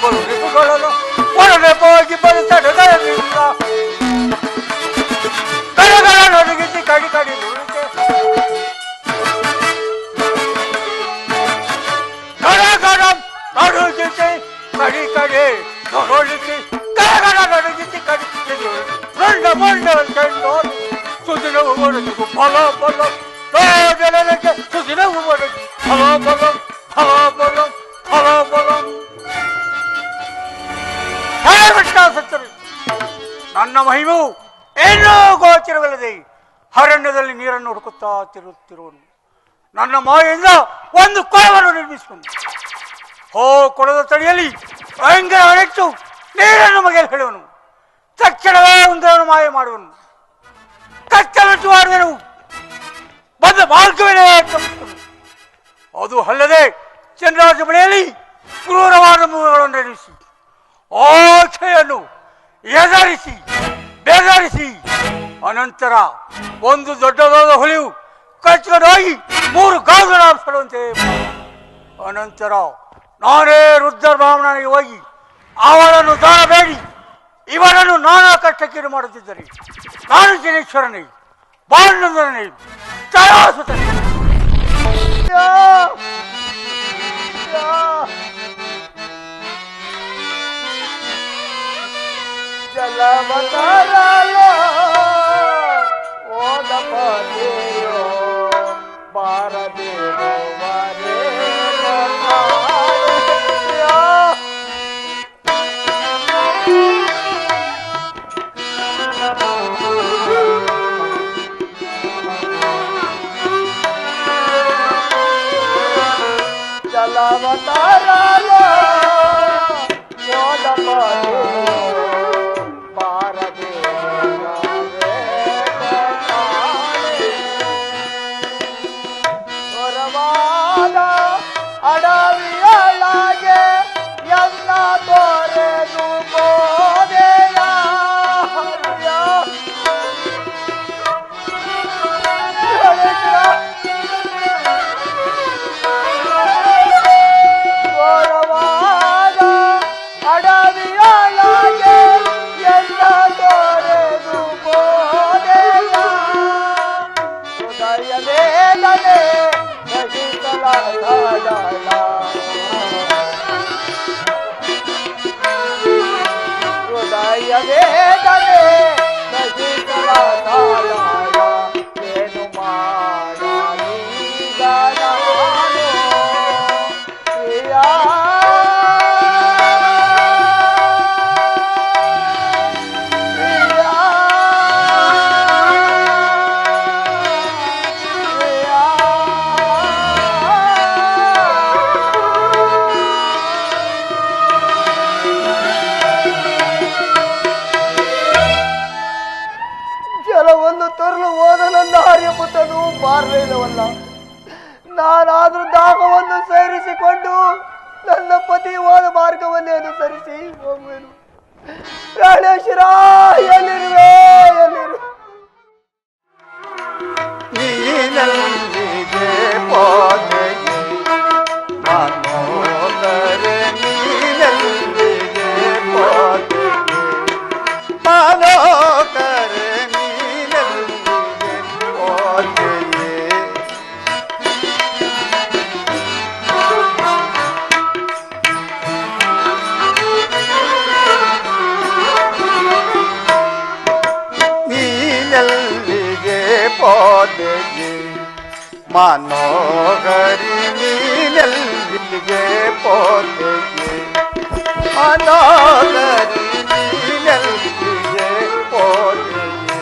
ಬಲು ರಿಪುಗಳನ್ನು ಒಡನೆ ಹೋಗಿ ಬರು ತಡೆಗಳಿಲ್ಲ ಕಡೆಗಳನ್ನೊದಗಿಸಿ ಕಡಿ ಕಡಿ ನುಡಿಕೆ ಕಡೆಗಳ ನಡುಗಿಸಿ ಕಡಿ ಕಡೆ ನೊರಳಿಸಿ ಕಡೆಗಳ ನಡುಗಿಸಿ ಕಡಿ ಮಂಡ ಮಂಡ ಚೆಂಡು ಸುದಿನವು ಒಡಗಿಗೂ ಫಲ ಫಲ ಜನಕ್ಕೆ ಸುದಿನವು ಒಡಗಿ ಫಲ ಫಲ ಫಲ ಫಲ ಫಲ ಫಲ ನನ್ನ ಮಹಿಮವು ಏನೋ ಗೋಚರವಿಲ್ಲದೆ ಅರಣ್ಯದಲ್ಲಿ ನೀರನ್ನು ಹುಡುಕುತ್ತಾ ತಿರುಗುತ್ತಿರುವನು. ನನ್ನ ಮಾಯೆಯಿಂದ ಒಂದು ಕೊಳವನ್ನು ನಿರ್ಮಿಸುವನು. ಕೊಳದ ತಡಿಯಲ್ಲಿ ಭಯಂಕರ ಅಣೆಚ್ಚು ನೀರನ್ನು ಮಗೆ ಹೇಳುವನು. ತಕ್ಷಣವೇ ಒಂದನ್ನು ಮಾಯ ಮಾಡುವನು. ಕಚ್ಚಲು ಮಾಡಿದನು ಬಂದ ಮಾರ್ಗವೇ ತಪ್ಪಿಸುವನು. ಅದು ಅಲ್ಲದೆ ಚಂದ್ರಾಜ ಬಳಿಯಲ್ಲಿ ಕ್ರೂರವಾದ ಮೂಗಳನ್ನು ನಿರ್ಮಿಸಿ ಆಕೆಯನ್ನು ಎದರಿಸಿ ಬೆದರಿಸಿ ಅನಂತರ ಒಂದು ದೊಡ್ಡದಾದ ಹುಲಿಯು ಕಚ್ಚಿಕೊಂಡೋಗಿ 3 ಗಾಜುಗಳಾಡಿಸುವಂತೆ ಅನಂತರ ನಾನೇ ರುದ್ರ ಬ್ರಾಹ್ಮಣನಿಗೆ ಹೋಗಿ ಅವಳನ್ನು ದಾನಬೇಡಿ ಇವನನ್ನು ನಾನಾ ಕಷ್ಟಕ್ಕೀಡು ಮಾಡುತ್ತಿದ್ದರೆ ನಾನು ಜನೇಶ್ವರನೇ ಬಾಣಂದರನೇ ತಯಾಸುತ್ತನೆ. ಜಲವತರಲೋ ಓದಪದೆಯೋ ಬಾರದೇವೋ ವರೇ ಜಲವತರಲೋ ಓದಪದೆಯೋ ಅಡವಿಯೊಳಗೆ ಎಲ್ಲ ತೋರೆದು ಬೋದೆಯ ಘೋರವಾದ ಅಡವಿಯೊಳಗೆ ಎಲ್ಲ ತೋರೆದು ಬೋದೆಯ ಹೃದಯ ವೇದನೆ ಹೃದಯ ವೇದನೆ ಏನು ಮಾಡೀಗ ನಾನು ಜಲವನ್ನು ತರಲು ಹೋದ ನನ್ನ ಆರ್ಯಪುತ್ರನು ಮಾರಲಿಲ್ಲವಲ್ಲ. ನಾನಾದ್ರೂ ದಾಹವನ್ನು ಸೇರಿಸಿಕೊಂಡು ನನ್ನ ಪತಿವಾದ ಮಾರ್ಗವನ್ನೇ ಅನುಸರಿಸಿ ಹೋಗುವೆನು. ಪ್ರಾಣೇಶ್ವರ ಎಲ್ಲಿರುವೆ ಎಲ್ಲಿರು ನೀನಲ್ಲಿಗೆ ಪೋದೆಯೇ ಮನೋಗರೆ ನೀನಲ್ಲಿಗೆ ಪೋದೆಯೇ ಮನೋಗರೆ ನೀನಲ್ಲಿಗೆ ಪೋದೆಯೇ ನೀನಲ್ಲಿಗೆ ಪೋದೆಯೇ ಮನೋಗರಿ ನೀನಲ್ಲಿಗೆ ಪೋದೆಯೇ ಮನೋಗರಿ ನೀನಲ್ಲಿಗೆ ಪೋದೆಯೇ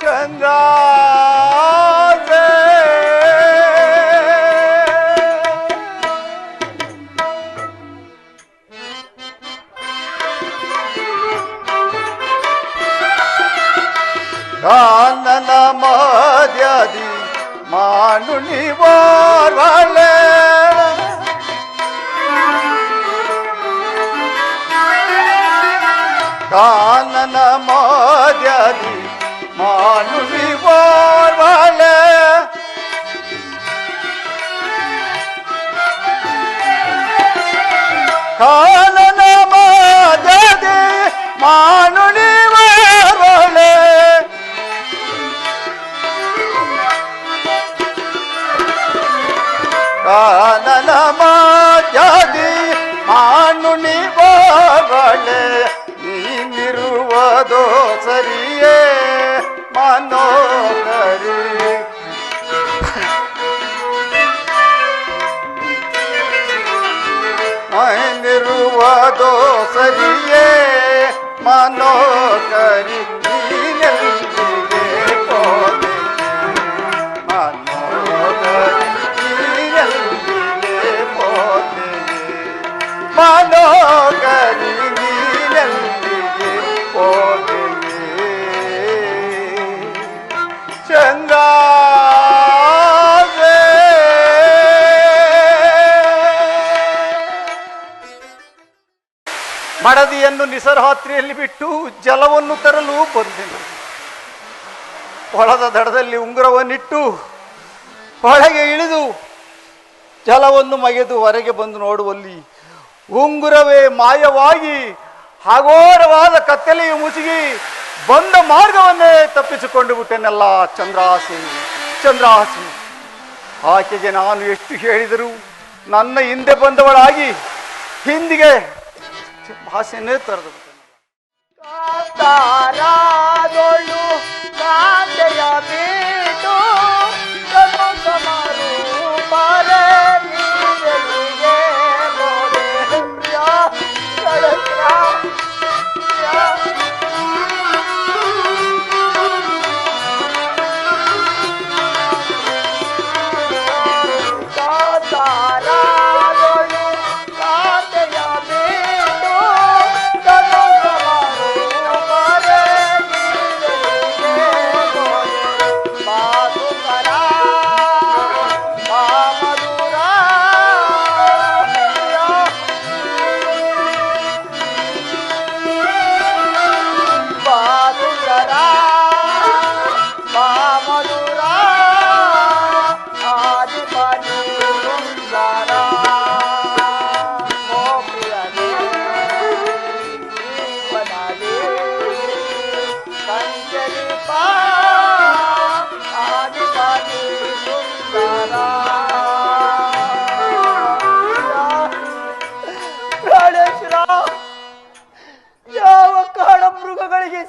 ಚಂದ್ರ ಕಾನನ ಮದ್ಯದಿ ಮಾನುನಿ ವಾರ್ವಳೆ ಕಾನನ ಮದ್ಯದಿ ಮಾನುನಿ ವಾರ್ವಳೆ ಕಾನನ ಮಾದದೆ ಮಾನುಣಿವರಳೆ ಕಾನನ ಮಾದದೆ ಮಾನುಣಿವರಳೆ ನೀನಿರುವುದೋ ಸರಿಯೇ ಮನೋಹರಿ ನಿರುವುದೋ ಸರಿಯೇ ಮನೋಹರಿ ನೀನೆಲ್ಲಿಗೆ ಹೋದೆ ಮನೋಹರಿ ನೀನೆಲ್ಲಿಗೆ ಹೋದೆ ಮನೋಹರಿ ನೀನೆಲ್ಲಿಗೆ ಹೋದೆ ಮಡದಿಯನ್ನು ನಿಸರಾತ್ರಿಯಲ್ಲಿ ಬಿಟ್ಟು ಜಲವನ್ನು ತರಲು ಬಂದೆನು. ಹೊಳದ ದಡದಲ್ಲಿ ಉಂಗುರವನ್ನಿಟ್ಟು ಒಳಗೆ ಇಳಿದು ಜಲವನ್ನು ಮಗೆದು ಹೊರಗೆ ಬಂದು ನೋಡುವಲ್ಲಿ ಉಂಗುರವೇ ಮಾಯವಾಗಿ ಹಗೋರವಾದ ಕತ್ತಲೆಯು ಮುಸುಗಿ ಬಂದ ಮಾರ್ಗವನ್ನೇ ತಪ್ಪಿಸಿಕೊಂಡು ಬಿಟ್ಟೆನೆಲ್ಲ. ಚಂದ್ರಾಸಿ ಚಂದ್ರಾಸಿ ಆಕೆಗೆ ನಾನು ಎಷ್ಟು ಹೇಳಿದರೂ ನನ್ನ ಹಿಂದೆ ಬಂದವಳಾಗಿ ಹಿಂದಿಗೆ ಭಾಷೆನೇ ತರದು ಕಾಂತಾರಾದೊಳು ಕಾಂತೆಯ ಬಿಟ್ಟು ಸಮರು ಪರೆ ನೀರಿಗೆ ನೋಡೆ ಪ್ರಿಯ ಕಾಂತಾರಾದೊಳು ಕಾಂತೆಯ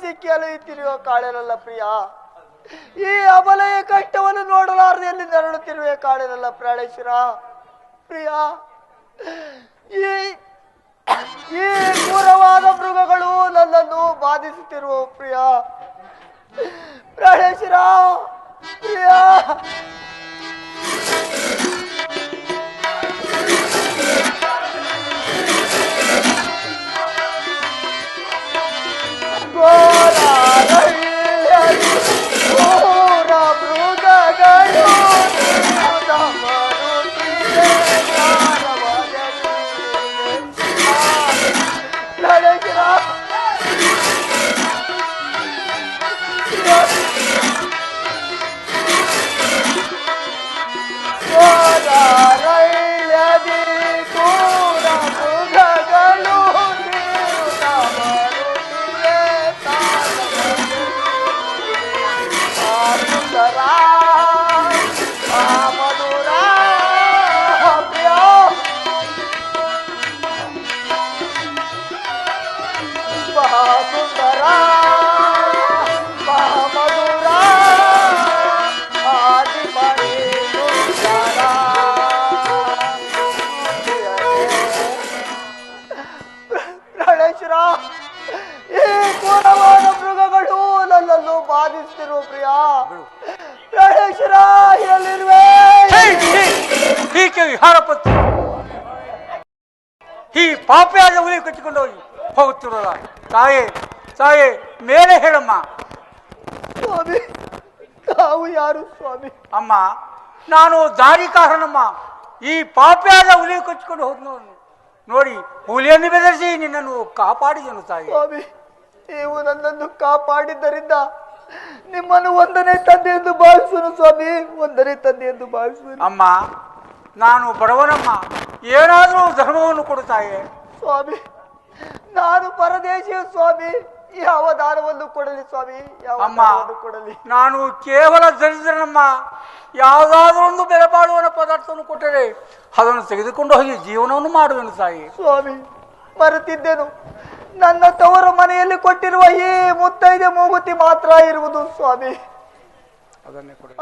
ಸಿಕ್ಕಿ ಅಲೆಯುತ್ತಿರುವ ಕಾಳೆನಲ್ಲ ಪ್ರಿಯ. ಈ ಅಬಲೆಯ ಕಷ್ಟವನ್ನು ನೋಡಲಾರದೆ ಎಲ್ಲಿ ನರಳುತ್ತಿರುವೆ ಕಾಳೆನಲ್ಲ ಪ್ರಾಣೇಶ್ವರ ಪ್ರಿಯ. ಈ ಕ್ರೂರವಾದ ಮೃಗಗಳು ನನ್ನನ್ನು ಬಾಧಿಸುತ್ತಿರುವ ಪ್ರಿಯ ಪ್ರಾಣೇಶ್ವರ ಪ್ರಿಯ. ಈ ಕ್ರೂರವಾದ ಮೃಗಗಳು ನನ್ನನ್ನು ಬಾಧಿಸುತ್ತಿರುವ ಪ್ರಿಯ ಪ್ರಾಣೇಶ್ವರ ಎಲ್ಲಿರುವೆ? ಹೀಗೆ ವಿಹಾರ ಪತ್ತು ಈ ಪಾಪಿಯಾದ ಹುಲಿ ಕಟ್ಟಿಕೊಂಡು ಹೋಗುತ್ತಿರೋದ ತಾಯೇ ತಾಯೇ ಮೇಲೆ ಹೇಳಮ್ಮ. ಸ್ವಾಮಿ ತಾವು ಯಾರು ಸ್ವಾಮಿ? ಅಮ್ಮ ನಾನು ದಾರಿಕಾರನಮ್ಮ. ಈ ಪಾಪಿಯಾದ ಹುಲಿ ಕಟ್ಟಿಕೊಂಡು ಹೋದ್ನು ನೋಡಿ ಹುಲಿಯನ್ನು ಬೆದರಿಸಿ ನಿನ್ನನ್ನು ಕಾಪಾಡಿದನು ತಾಯಿ. ಸ್ವಾಮಿ ನೀವು ನನ್ನನ್ನು ಕಾಪಾಡಿದ್ದರಿಂದ ನಿಮ್ಮನ್ನು ಒಂದನೇ ತಂದೆ ಎಂದು ಭಾವಿಸುನು ಸ್ವಾಮಿ, ಒಂದನೇ ತಂದೆ ಎಂದು ಭಾವಿಸುನು. ಅಮ್ಮ ನಾನು ಬಡವನಮ್ಮ, ಏನಾದರೂ ಧರ್ಮವನ್ನು ಕೊಡುತ್ತಾಯೆ. ಸ್ವಾಮಿ, ನಾನು ಪರದೇಶಿಯ ಸ್ವಾಮಿ. ಯಾವ ದಾನವನ್ನು ಕೊಡಲಿ ಸ್ವಾಮಿ, ಯಾವ ಅಮ್ಮ, ದಾನವನ್ನು ಕೊಡಲಿ? ನಾನು ಕೇವಲ ದರಿದ್ರನಮ್ಮ. ಯಾವುದಾದ್ರೂ ಒಂದು ಬೆಲೆ ಬಾಳುವ ಪದಾರ್ಥವನ್ನು ಕೊಟ್ಟರೆ ಅದನ್ನು ತೆಗೆದುಕೊಂಡು ಹೋಗಿ ಜೀವನವನ್ನು ಮಾಡುವೆನು ತಾಯಿ. ಸ್ವಾಮಿ, ಮರೆತಿದ್ದೆನು. ನನ್ನ ತವರ ಮನೆಯಲ್ಲಿ ಕೊಟ್ಟಿರುವ ಈ ಮುತ್ತೈದೆ ಮೂಗುತಿ ಮಾತ್ರ ಇರುವುದು ಸ್ವಾಮಿ.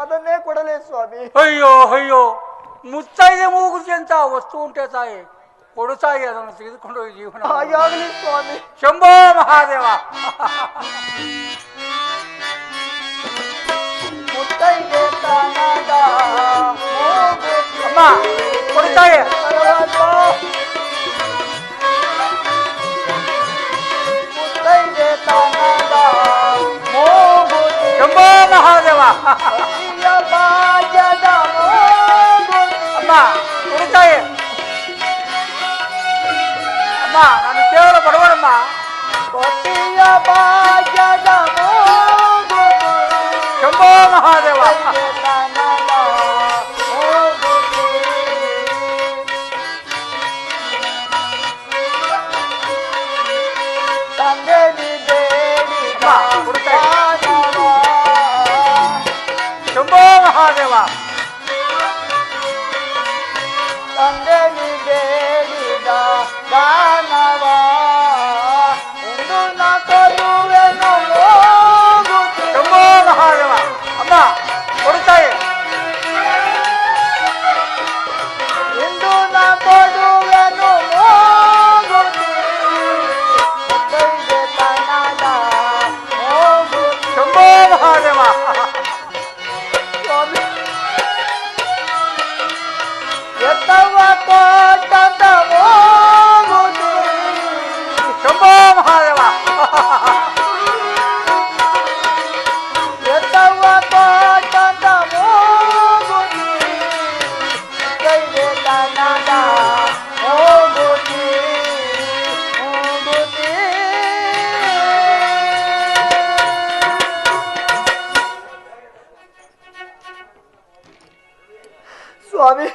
ಅದನ್ನೇ ಕೊಡಲೇ ಸ್ವಾಮಿ. ಅಯ್ಯೋ ಅಯ್ಯೋ, ಮುತ್ತೈದೆ ಮೂಗುತಿ ಅಂತ ವಸ್ತು ಉಂಟೆ ತಾಯಿ, ಕೊಡು ತಾಯಿ, ಅದನ್ನು ತೆಗೆದುಕೊಂಡು ಹೋಗಿ ಜೀವನ. ಹಾಗಾಗಲಿ ಸ್ವಾಮಿ. ಶಂಭೋ ಮಹಾದೇವ. ಮುತ್ತೈದೆ ತನದ ಮೂಗುತಿ. ಅಮ್ಮ, ಕೊಡು ತಾಯಿ. ಮುತ್ತೈದೆ ತನದ ಮೂಗುತಿ. ಶಂಭೋ ಮಹಾದೇವ. ಭಾಗ್ಯದ ಮೂಗುತಿ. ಅಮ್ಮ, ಕೊಡು ತಾಯಿ. ಅಮ್ಮ, ನಾನು ಕೇವಲ ಬಡವನಮ್ಮ. ಪತಿಯ ಭಾಗ್ಯದ ಮೂಗುತಿ. ಶಂಭೋ ಮಹಾದೇವ. ತನದ ಮೂಗುತಿ. ತಂದೆ ಬೇಡಿದ ದಾನವ. ಶಂಭೋ ಮಹಾದೇವ. ತಂದೆ ಬೇಡಿದ ದಾನವ ಎಂದು ನಾ ಕೊಡುವೆನು ಮೂಗುತಿ. ಶಂಭೋ ಮಹಾದೇವ. ಅಮ್ಮ, ಕೊಡು ತಾಯಿ. ಎಂದು ನಾ ಕೊಡುವೆನು ಮೂಗುತಿ. ಮುತ್ತೈದೆ ತನದ ಮೂಗುತಿ. ಶಂಭೋ ಮಹಾದೇವ. ಸ್ವಾಮಿ, ಎತ್ತವ ಕೊಟ್ಟಂತ ಮೂಗುತಿ. ಶಂಭೋ ಮಹಾದೇವ. ಎತ್ತವ ಕೊಟ್ಟಂತ ಮೂಗುತಿ. ಕೈಗೆ ತನದ ಮೂಗುತಿ. ಮೂಗುತಿ. ಸ್ವಾಮಿ,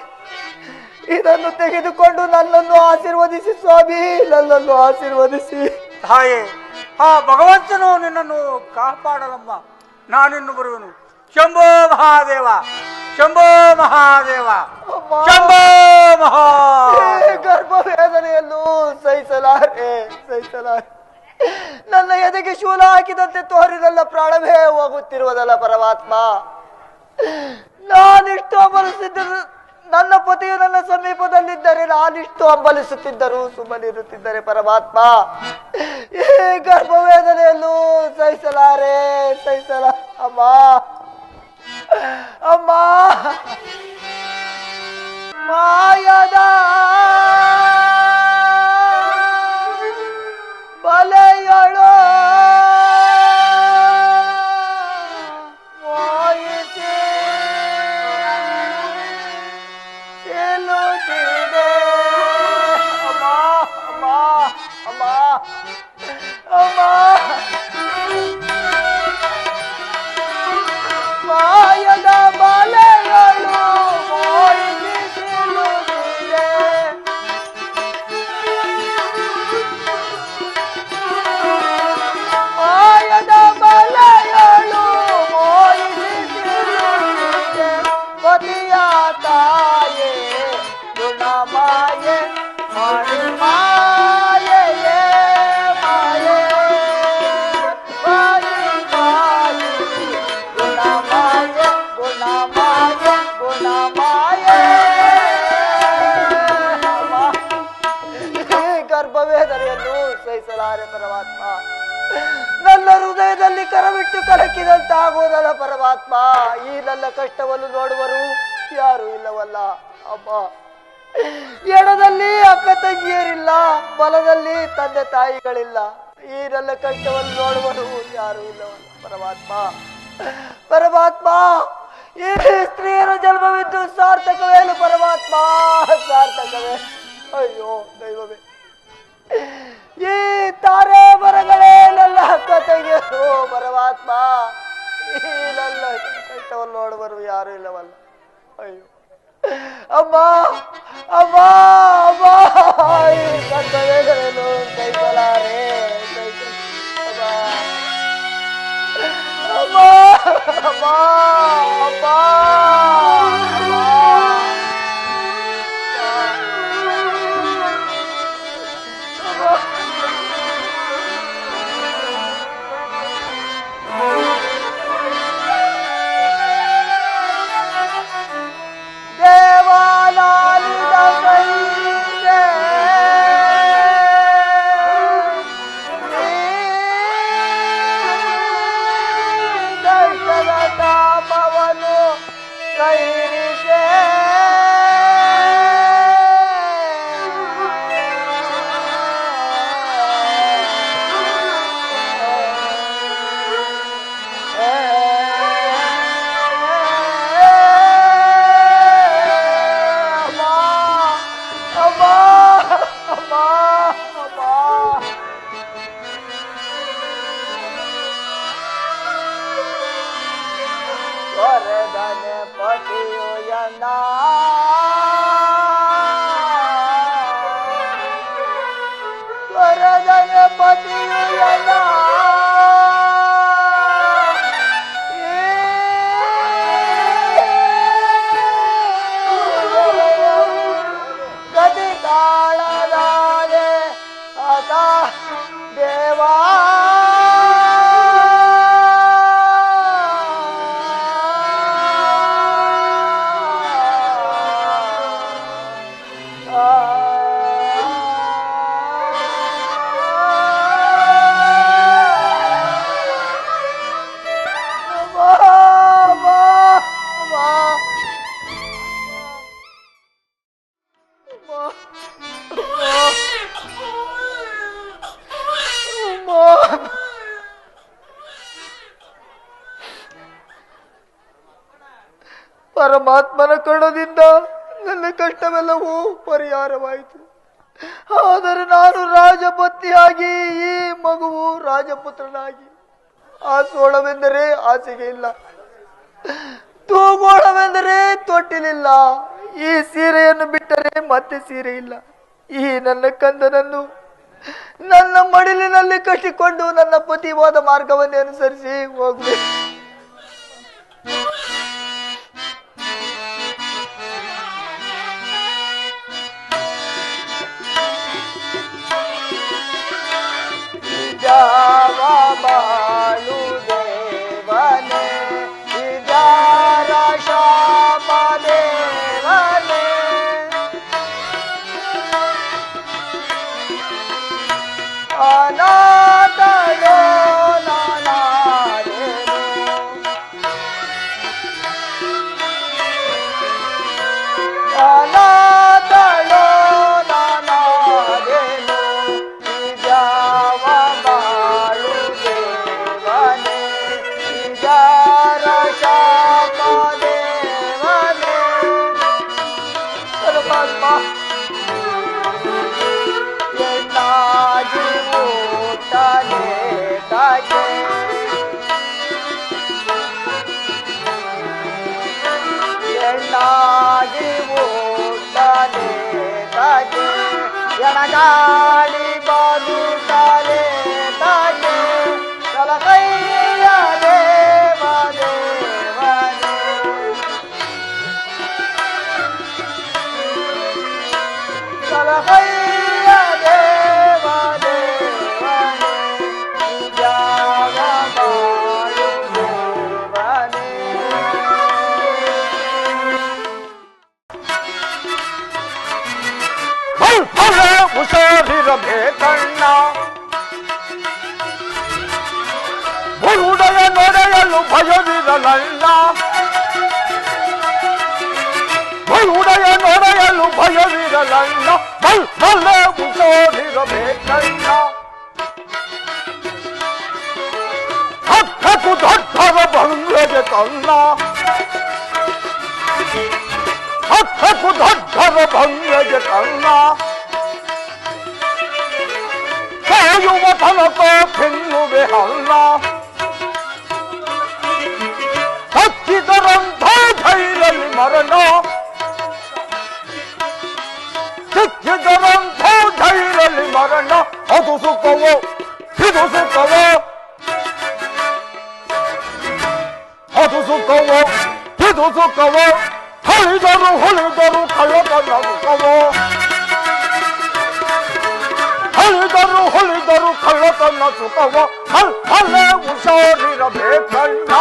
ಇದನ್ನು ತೆಗೆದುಕೊಂಡು ನನ್ನನ್ನು ಆಶೀರ್ವದಿಸಿ ಸ್ವಾಮಿ, ನನ್ನನ್ನು ಆಶೀರ್ವದಿಸಿ. ತಾಯೇ, ಆ ಭಗವಂತನು ನಿನ್ನನ್ನು ಕಾಪಾಡಲಮ್ಮ. ನಾನಿನ್ನು ಬರುವೆನು. ಶಂಭೋ ಮಹಾದೇವ. ಶಂಭೋ ಮಹಾದೇವ. ಅಮ್ಮ, ಶಂಭೋ ಈ ಮಹಾದೇವ. ಗರ್ಭವೇದನೆಯನ್ನು ಸಹಿಸಲಾರೆ. ನನ್ನ ಎದೆಗೆ ಶೂಲ ಹಾಕಿದಂತೆ ತೋರಿದಲ್ಲ, ಪ್ರಾಣವೇ ಹೋಗುತ್ತಿರುವುದಲ್ಲ ಪರಮಾತ್ಮ. ನಾನಿಷ್ಟು ಹಂಬಲಿಸುತ್ತಿದ್ದರು, ನನ್ನ ಪತಿಯು ನನ್ನ ಸಮೀಪದಲ್ಲಿದ್ದರೆ ನಾನಿಷ್ಟು ಹಂಬಲಿಸುತ್ತಿದ್ದರು ಸುಮ್ಮನಿರುತ್ತಿದ್ದರೆ ಪರಮಾತ್ಮ. ಈ ಗರ್ಭವೇದನೆಯನ್ನು ಸಹಿಸಲಾರೆ. ಅಮ್ಮ, ಅಮ್ಮ, ಮಾಯದ ಬಲೆಯಳು ಮೋಹಿಸಿ ಚೆಲ್ಲುತ್ತಿದೆ. ಅಮ್ಮ, ಅಮ್ಮ, ಅಮ್ಮ, ಅಮ್ಮ. ಮಾಯದ ಬಲೆಗಳು ಮೋಹಿಸಿ ಚೆಲ್ಲುತ್ತಿದೆ. ಮಾಯದ ಬಲೆಗಳು ಮೋಹಿಸಿ ಚೆಲ್ಲುತ್ತಿದೆ. ಪತಿಯ ತಾಯೇ ಗುಣಮಾಯೆ ಮಾಡಿ ಮಾಯೆಯೇ ಮಾಯೆ. ಮಾಯೆ ಮಾಯೆ ಗುಣಮಾಯೆ ಗುಣಮಾಯೆ ಗುಣಮಾಯೆ. ಗರ್ಭವೇದನೆಯನ್ನು ಸಹಿಸಲಾರೆ ಪರಮಾತ್ಮ. ನನ್ನ ಹೃದಯದಲ್ಲಿ ಕರವಿಟ್ಟು ಕಲಕಿದಂತಾಗುವುದಲ್ಲ ಪರಮಾತ್ಮ. ಈ ನನ್ನ ಕಷ್ಟವನ್ನು ನೋಡುವರು ಯಾರು ಇಲ್ಲವಲ್ಲ. ಅಮ್ಮ, ಎಡದಲ್ಲಿ ಅಕ್ಕ ತಂಗಿಯರಿಲ್ಲ, ಬಲದಲ್ಲಿ ತಂದೆ ತಾಯಿಗಳಿಲ್ಲ. ಈ ನನ್ನ ಕಷ್ಟವನ್ನು ನೋಡುವರು ಯಾರು ಇಲ್ಲವಲ್ಲ ಪರಮಾತ್ಮ. ಈ ಸ್ತ್ರೀಯರ ಜನ್ಮವಿದ್ದು ಸಾರ್ಥಕವೇನು ಪರಮಾತ್ಮ, ಸಾರ್ಥಕವೇ. ಅಯ್ಯೋ ದೈವವೇ, ಈ ತಾರೆ ಮರಗಳೇ ನನ್ನ ಅಕ್ಕ ತಂಗಿಯರು ಪರಮಾತ್ಮ. ಈ ನನ್ನ ಕಷ್ಟವನ್ನು ನೋಡುವರು ಯಾರು ಇಲ್ಲವಲ್ಲ. ಅಯ್ಯೋ ಅಮ್ಮ, ಅಮ್ಮ, ಅಮ್ಮ, ಈ ಗರ್ಭವೇದನೆ ಅಮ್ಮ ಅಮ್ಮ ದೇವಾಲಾಲಿದ ಕೈಗೆ ದರ್ಶನ ತಾಪವನು ಕೈಗೆ ವರದನೆ ಪತಿಯು ಎನ್ನ ವರದನೆ ಪತಿಯು ಎನ್ನ ಗತಿ ತಾಳದಾದೆ ಅತ ದೇವಾ ಪರಮಾತ್ಮನ ಕರುಣದಿಂದ ನನ್ನ ಕಷ್ಟವೆಲ್ಲವೂ ಪರಿಹಾರವಾಯಿತು. ಆದರೆ ನಾನು ರಾಜಪತ್ನಿಯಾಗಿ ಈ ಮಗುವು ರಾಜಪುತ್ರನಾಗಿ ಆಸೋಳವೆಂದರೆ ಹಾಸಿಗೆ ಇಲ್ಲ, ತೂಗೋಳವೆಂದರೆ ತೊಟ್ಟಿಲಿಲ್ಲ. ಈ ಸೀರೆಯನ್ನು ಬಿಟ್ಟರೆ ಮತ್ತೆ ಸೀರೆ ಇಲ್ಲ. ಈ ನನ್ನ ಕಂದನನ್ನು ನನ್ನ ಮಡಿಲಿನಲ್ಲಿ ಕಟ್ಟಿಕೊಂಡು ನನ್ನ ಪತಿವಾದ ಮಾರ್ಗವನ್ನೇ ಅನುಸರಿಸಿ ಹೋಗಬೇಕು. ಬಾಳು ದೇವನೇ ಇದಾರ ಶಾಪ ದೇವನೇ ಅನಾಥಳೋ ನಾನಾರೇನು ಅನಾಥಳೋ ನಾನಾರೇನು ಇದಾವ ಬಾಳು ದೇವನೇ ಇದಾರ ಶಾಪ ದೇವನೇ ಪರಮಾತ್ಮ ಎನ್ನಾಗಿ ಊಟನೆ ತಾಗೆ ಎನ್ನಾಗಿ ಊಟನೆ ತಾಗೆ ಎಣಗಾಡಿ ಬದುಕಲೆ ತಾಗೆ ಸಲಹೈಯ ದೇವ ದೇವನೇ ಸಲಹೈಯ ದೇವ ದೇವನೇ ನಿಜಾಗ ಬಾಳು ದೇವನೇ ಹುಷಾರಿರಬೇಕಣ್ಣ ಬರುಡೆಯ ನಡೆಯಲು ಭಯವಿರಲಲ್ಲ ಬರುಡೆಯ ನಡೆಯಲು ಭಯವಿರಲಲ್ಲ ಬಲ್ಲೆ ಹುಷಾರಿರಬೇಕಣ್ಣ ಹಕ್ಕು ದೊಡ್ಡರ ಬಂಗ್ಲೆಗೆ ಕಣ್ಣ ಹಕ್ಕು ದೊಡ್ಡರ ಬಂಗ್ಲೆಗೆ ಕಣ್ಣ ಕಾಯುವ ತನಕ ತಿನ್ನುವೆ ಹಲ್ಲ ಹಚ್ಚಿದರಂಥ ಧೈರ್ಯದಲ್ಲಿ ಮರಣ ಸಿಕ್ಕಿದರಂಥ ಧೈರ್ಯದಲ್ಲಿ ಮರಣ ಅದು ಸುಖವೋ ಇದು ಸುಖವೋ ಹೊಲಿದರು ಕಳ್ಳತನ ಸುಖವ ಅಲ್ಲೇ ಹುಷಾರಿರಬೇಕಣ್ಣ.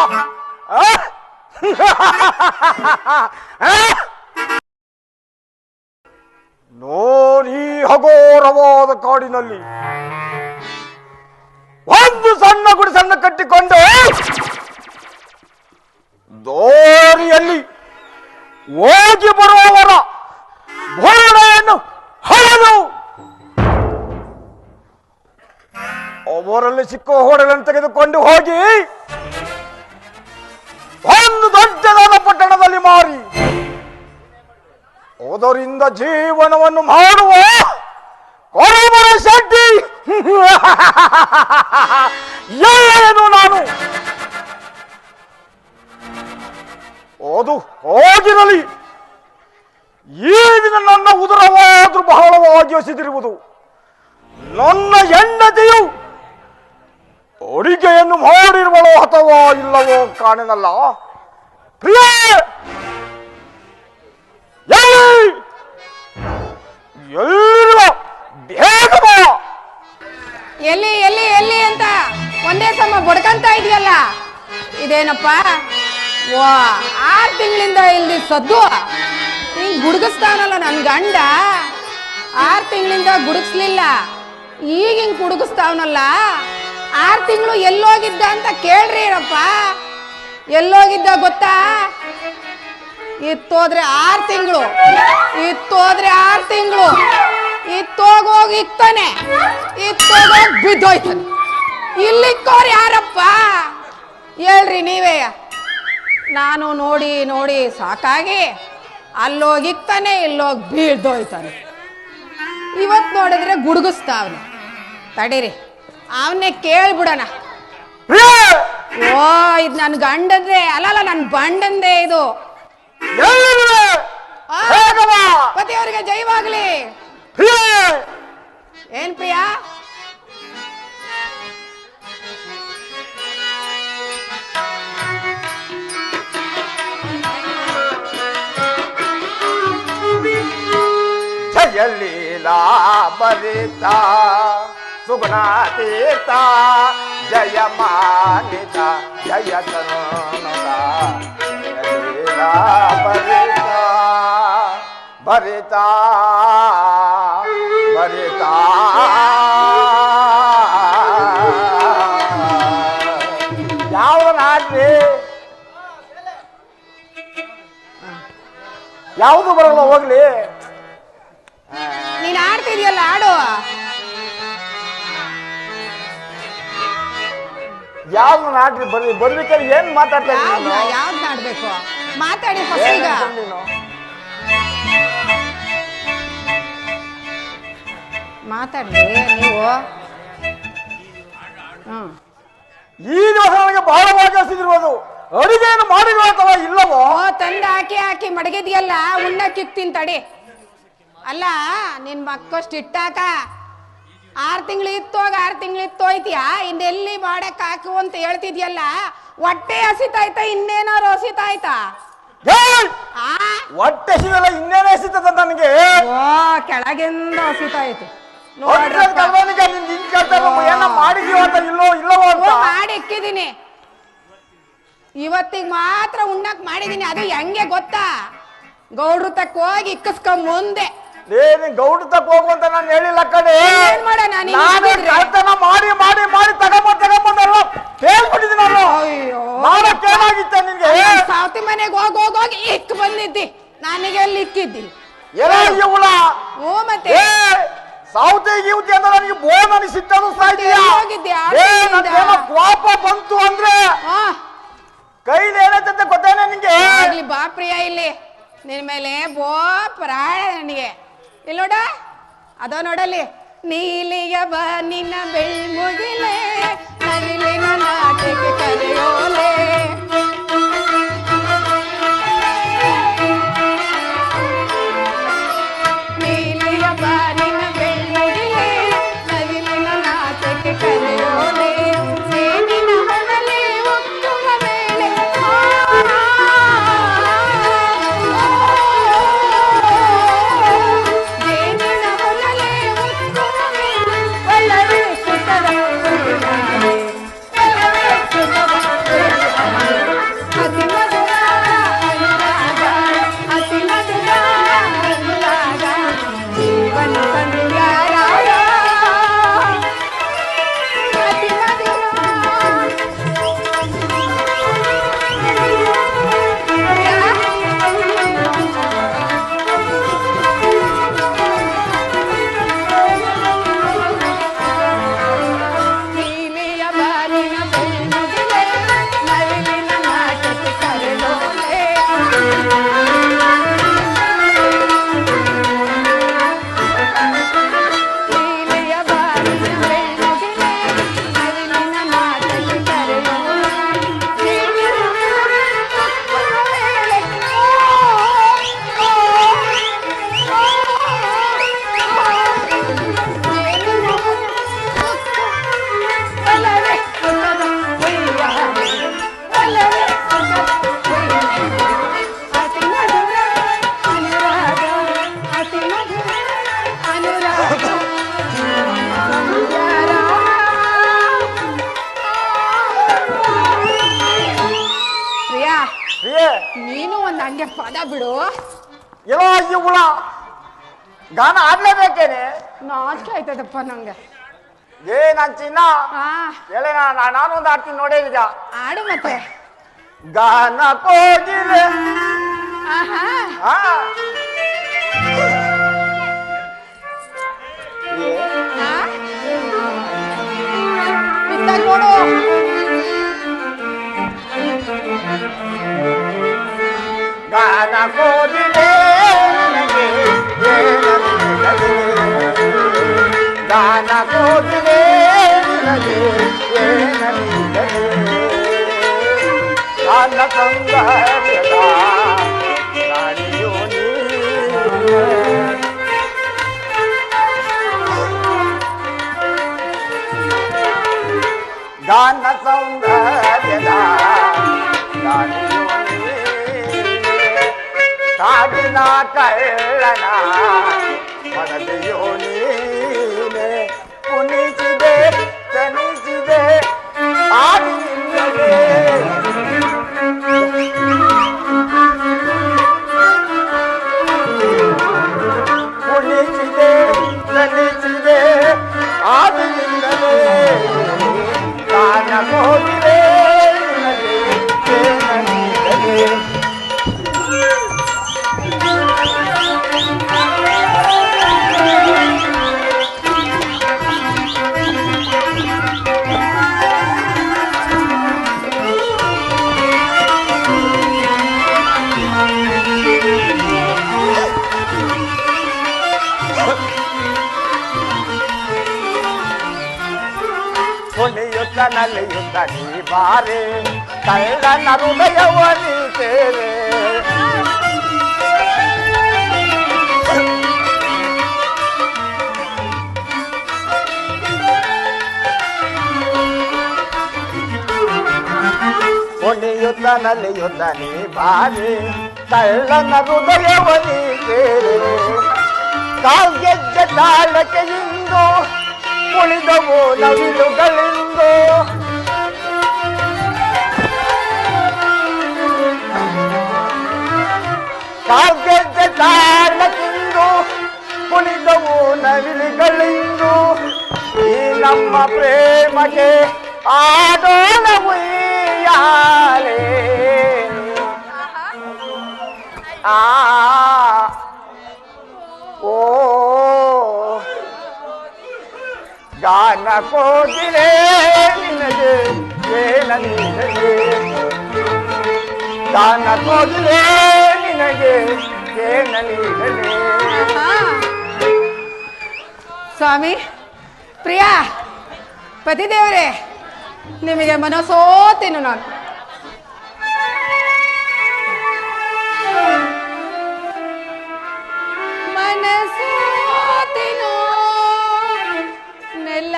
ನೋಡಿ ಹಗೋರವಾದ ಕಾಡಿನಲ್ಲಿ ಒಂದು ಸಣ್ಣ ಗುಡಿಸನ್ನು ಕಟ್ಟಿಕೊಂಡು ದೋರಿಯಲ್ಲಿ ಹೋಗಿ ಬರುವವರ ಬೋರ್ಡೆಯನ್ನು ಹೊಡೆದು ಅವರಲ್ಲಿ ಸಿಕ್ಕ ಹೋಡಲನ್ನು ತೆಗೆದುಕೊಂಡು ಹೋಗಿ ಒಂದು ದೊಡ್ಡದಾದ ಪಟ್ಟಣದಲ್ಲಿ ಮಾರಿ ಅದರಿಂದ ಜೀವನವನ್ನು ಮಾಡುವ ಕೊರಬರ ಶೆಟ್ಟಿ ಏನು ನಾನು ಅದು ಹೋಗಿರಲಿ. ಈ ದಿನ ನನ್ನ ಉದರವಾದ್ರೂ ಬಹಳವಾಗಿ ಹಸಿದಿರುವುದು. ನನ್ನ ಹೆಂಡತಿಯು ಅಡಿಗೆಯನ್ನು ಮಾಡಿರುವಳೋ ಅಥವಾ ಇಲ್ಲವೋ ಕಾಣೆನಲ್ಲ. ಪ್ರಿಯ ಎಲ್ಲಿರುವ ಬೇಗ ಬಾ. ಎಲ್ಲಿ ಎಲ್ಲಿ ಎಲ್ಲಿ ಅಂತ ಒಂದೇ ಸಮ ಬಡ್ಕಂತ ಇದೆಯಲ್ಲ, ಇದೇನಪ್ಪ? ವಾ, 6 ತಿಂಗಳಿಂದ ಇಲ್ಲಿ ಸದ್ದು ಹಿಂಗ್ ಗುಡುಗಿಸ್ತಾನಲ್ಲ ನನ್ ಗಂಡ. 6 ತಿಂಗಳಿಂದ ಗುಡುಗಿಸ್ಲಿಲ್ಲ, ಈಗ ಹಿಂಗ್ ಗುಡುಗಿಸ್ತಾವನಲ್ಲ. 6 ತಿಂಗಳು ಎಲ್ಲೋಗಿದ್ದ ಅಂತ ಕೇಳ್ರಿ ಅಪ್ಪ. ಎಲ್ಲೋಗಿದ್ದ ಗೊತ್ತಾ? ಇತ್ತೋದ್ರೆ 6 ತಿಂಗಳು, ಇತ್ತೋದ್ರೆ 6 ತಿಂಗಳು, ಇತ್ತೋಗೋಗಿ ಇಕ್ತಾನೆ, ಇತ್ತೋಗೋಗಿ ಬಿದ್ದೋಯ್ತಾನೆ. ಇಲ್ಲಿಕ್ಕೋರು ಯಾರಪ್ಪ ಹೇಳ್ರಿ ನೀವೇ. ನಾನು ನೋಡಿ ನೋಡಿ ಸಾಕಾಗಿ ಅಲ್ಲೋಗಿಕ್ತಾನೆ, ಇಲ್ಲೋಗಿ ಬೀಳ್ದೋಯ್ತಾನೆ. ಇವತ್ತು ನೋಡಿದ್ರೆ ಗುಡುಗಿಸ್ತಾವನೆ. ತಡೀರಿ, ಅವನ್ನೇ ಕೇಳ್ಬಿಡೋಣ. ಓ, ಇದು ನನ್ನ ಗಂಡಂದೆ ಅಲ್ಲಲ್ಲ, ನನ್ನ ಬಂಡಂದೆ ಇದು. ಪತಿಯವರಿಗೆ ಜೈವಾಗ್ಲಿ. ಏನ್ ಪ್ರಿಯಾ? ಜಯಲೀಲಾ ಬರಿತ ಸುಗುಣ ತೀರ್ಥ ಜಯ ಮಾನಿತ ಜಯ ತರುಣದ ಜಯಲೀಲಾ ಬರಿತ ಭರಿತ ಭರಿತ ಯಾವನಾಗ್ಲಿ ಯಾವುದು ಬರಲ್ಲ ಹೋಗ್ಲಿ. ನೀನ್ ಆಡ್ತಿದ್ಯಲ್ಲ, ಆಡು. ಯಾವ್ದು ನಾಡ್ರಿ ಬರ್ಬೇಕಾದ್ರೆ ಏನ್ ಮಾತಾಡ್ತಾ ಯಾವ್ದು ನಾಡ್ಬೇಕು? ಮಾತಾಡಿ ಫಸ್ಟ್. ಈಗ ಮಾತಾಡಿ ನೀವು. ಈ ದಿವಸ ನನಗೆ ಬಹಳವಾಗಿ ಹಸಿದಿರುವುದು. ಅಡುಗೆಯನ್ನು ಮಾಡಿರುವ ಅಥವಾ ಇಲ್ಲವೋ? ತಂದು ಹಾಕಿ ಹಾಕಿ ಮಡಗಿದ್ಯಲ್ಲ, ಉಣ್ಣಕ್ಕಿಕ್ತೀನಿ ತಡಿ. ಅಲ್ಲ, ನಿನ್ ಮಕ್ಕಷ್ಟು ಇಟ್ಟಾಕ 6 ತಿಂಗಳು ಇತ್ತೋಗ 6 ತಿಂಗಳು ಇತ್ತೋಯ್ತಿಯಾ? ಇನ್ನೆಲ್ಲಿ ಮಾಡಕ್ ಹಾಕು ಅಂತ ಹೇಳ್ತಿದ್ಯಲ್ಲ. ಹೊಟ್ಟೆ ಹಸಿತಾಯ್ತಾ? ಇನ್ನೇನಾರು ಹಸಿತಾಯ್ತಾ? ಹೊಟ್ಟೆ ಹಸಿದಲ್ಲ, ಇನ್ನೇನೇ ಹಸಿತದ ನನಗೆ. ಓ, ಕೆಳಗಿಂದ ಹಸಿತಾಯ್ತು. ಮಾಡಿ ಇಕ್ಕಿದೀನಿ, ಇವತ್ತಿಗೆ ಮಾತ್ರ ಉಣ್ಣಕ್ ಮಾಡಿದೀನಿ. ಅದು ಹೆಂಗೆ ಗೊತ್ತಾ? ಗೌಡ್ರು ತಕ್ಕ ಹೋಗಿ ಇಕ್ಕಿಸ್ಕೊಂಡ್ ಮುಂದೆ. ಗೌಡ್ರು ತಕ್ಕ ಹೋಗುವಂತ ನಾನು ಹೇಳಿಲ್ಲ ಕಡೆ. ಏನ್ ಮಾಡೋಣ? ಮಾಡಿ ಮಾಡಿ ಮಾಡಿ ತಗೊಂಬಂದೆಲ್ಲ ಹೇಳ್ಬಿಟ್ಟಿದ್ದೀನಿ ನಾನು. ಮಾಡಕ್ಕೇನಾಗಿತ್ತ ನಿನ್ಗೆ? ಸಾವತಿ ಮನೆಗೆ ಹೋಗೋಗಿ ಇಕ್ ಬಂದಿದ್ದಿ, ನನಗೆ ಎಲ್ಲಿ ಇಕ್ಕಿದ್ದಿ? ಓ, ಮತ್ತೆ ಸಾವತಿ ಗೀವತಿ ಅಂದ್ರೆ ನನಗೆ ಬೋನ್ ಅನಿಸಿತ್ತು. ಕೋಪ ಬಂತು ಅಂದ್ರೆ ಕೈಲಿ ಏನಂತ ಗೊತ್ತೇನೆ ನಿಂಗೆ? ಬಾ ಪ್ರಿಯ, ಇಲ್ಲಿ ನಿನ್ ಮೇಲೆ ಬೋ ಪ್ರಾಣ ನನಗೆ. ಇಲ್ಲಿ ನೋಡ, ಅದೋ ನೋಡಲ್ಲಿ. ನೀಲಿಯ ಬಾ ನಿನ್ನ ಬೆಳ್ಮುಗಿಲೆ, ನವಿಲಿನ ನಾಟಕ್ಕೆ ಕರೆಯೋಲೆ. ನೀಲಿಯ ಬಾ ನಿನ್ನ ಬೆಳ್ಮುಗಿಲೆ, ನವಿಲಿನ ನಾಟಕ್ಕೆ ಕರೆಯೋಲೆ. ಸೇನಿನ ಹೊನಲೆ ಒಕ್ಕುವ ಮೇಲೆ ನಂಗೆ ಪದ ಬಿಡು. ಎಲ್ಲೋ ಈ ಹುಳ ಗಾನ ಆಡ್ಲೇಬೇಕೇನೆ. ನಾಚಿಕೆ ಆಯ್ತದಪ್ಪ ನಂಗೆ. ನಾನ್ ಚಿನ್ನ ಹೇಳಿ ನಾನೊಂದು ಆಡ್ತೀನಿ ನೋಡೇ ಈಗ. ಆಡು ಮತ್ತೆ. ಗಾನ ಕೋಗಿಲೆ ನೋಡು. ಗಾನ ಕೋಗಿಲೆ ಗಾನ ಕೋಗಿಲೆ ಗಾನ ಸೌಂದರ್ಯದ ರಾಣಿಯೋ ಗಾನ ಸೌಂದರ್ಯದ ರಾಣಿಯೋ ಕಾಡಿನ ಕಳ್ಳನ ಮನದೆಯೋ ನೀನೆ ಕುಣಿಸಿದೆ ತನಿಸಿದೆ ಆಡಿಲ್ಲದೆ ಕುಣಿಸಿದೆ ತನಿಸಿದೆ ಆಡಿಲ್ಲದೆ ಕಾನ ಹೋಗಿವೆ ಹೊಳೆಯುತ್ತ ನಲಿಯುತ್ತ ನೀ ಬಾರೆ ಕಳ್ಳನ ಹೃದಯವನಿ ಸೇರೆ ಹೊಳೆಯುತ್ತ ನಲಿಯುತ್ತ ನೀ ಬಾರೆ ಕಳ್ಳನ ಹೃದಯವನಿ ಸೇರೆ ಕಾಲ್ಗೆಜ್ಜೆ ತಾಳಕ್ಕೆ ಇಂದು ಉಳಿದವು ನವಿಲುಗಳಿಂದು ಕಾವ್ಯದ ತಾಳಕ್ಕಿಂದು ಉಳಿದವು ನವಿಲುಗಳಿಂದು ಈ ನಮ್ಮ ಪ್ರೇಮಗೆ ಆಡೋಣ ಉಯ್ಯಾಲೆ ಓ ಗಾನ ಕೋಗಿಲೆ ನಿನಗೆ ಏನನಿದೆ ಗಾನ ಕೋಗಿಲೆ ನಿನಗೆ ಏನನಿದೆ. ಸ್ವಾಮಿ ಪ್ರಿಯಾ ಪತಿದೇವರೇ, ನಿಮಗೆ ಮನಸೋತೇನು ನಾನು. ಮನಸೋತೇನು ನೆಲ್ಲ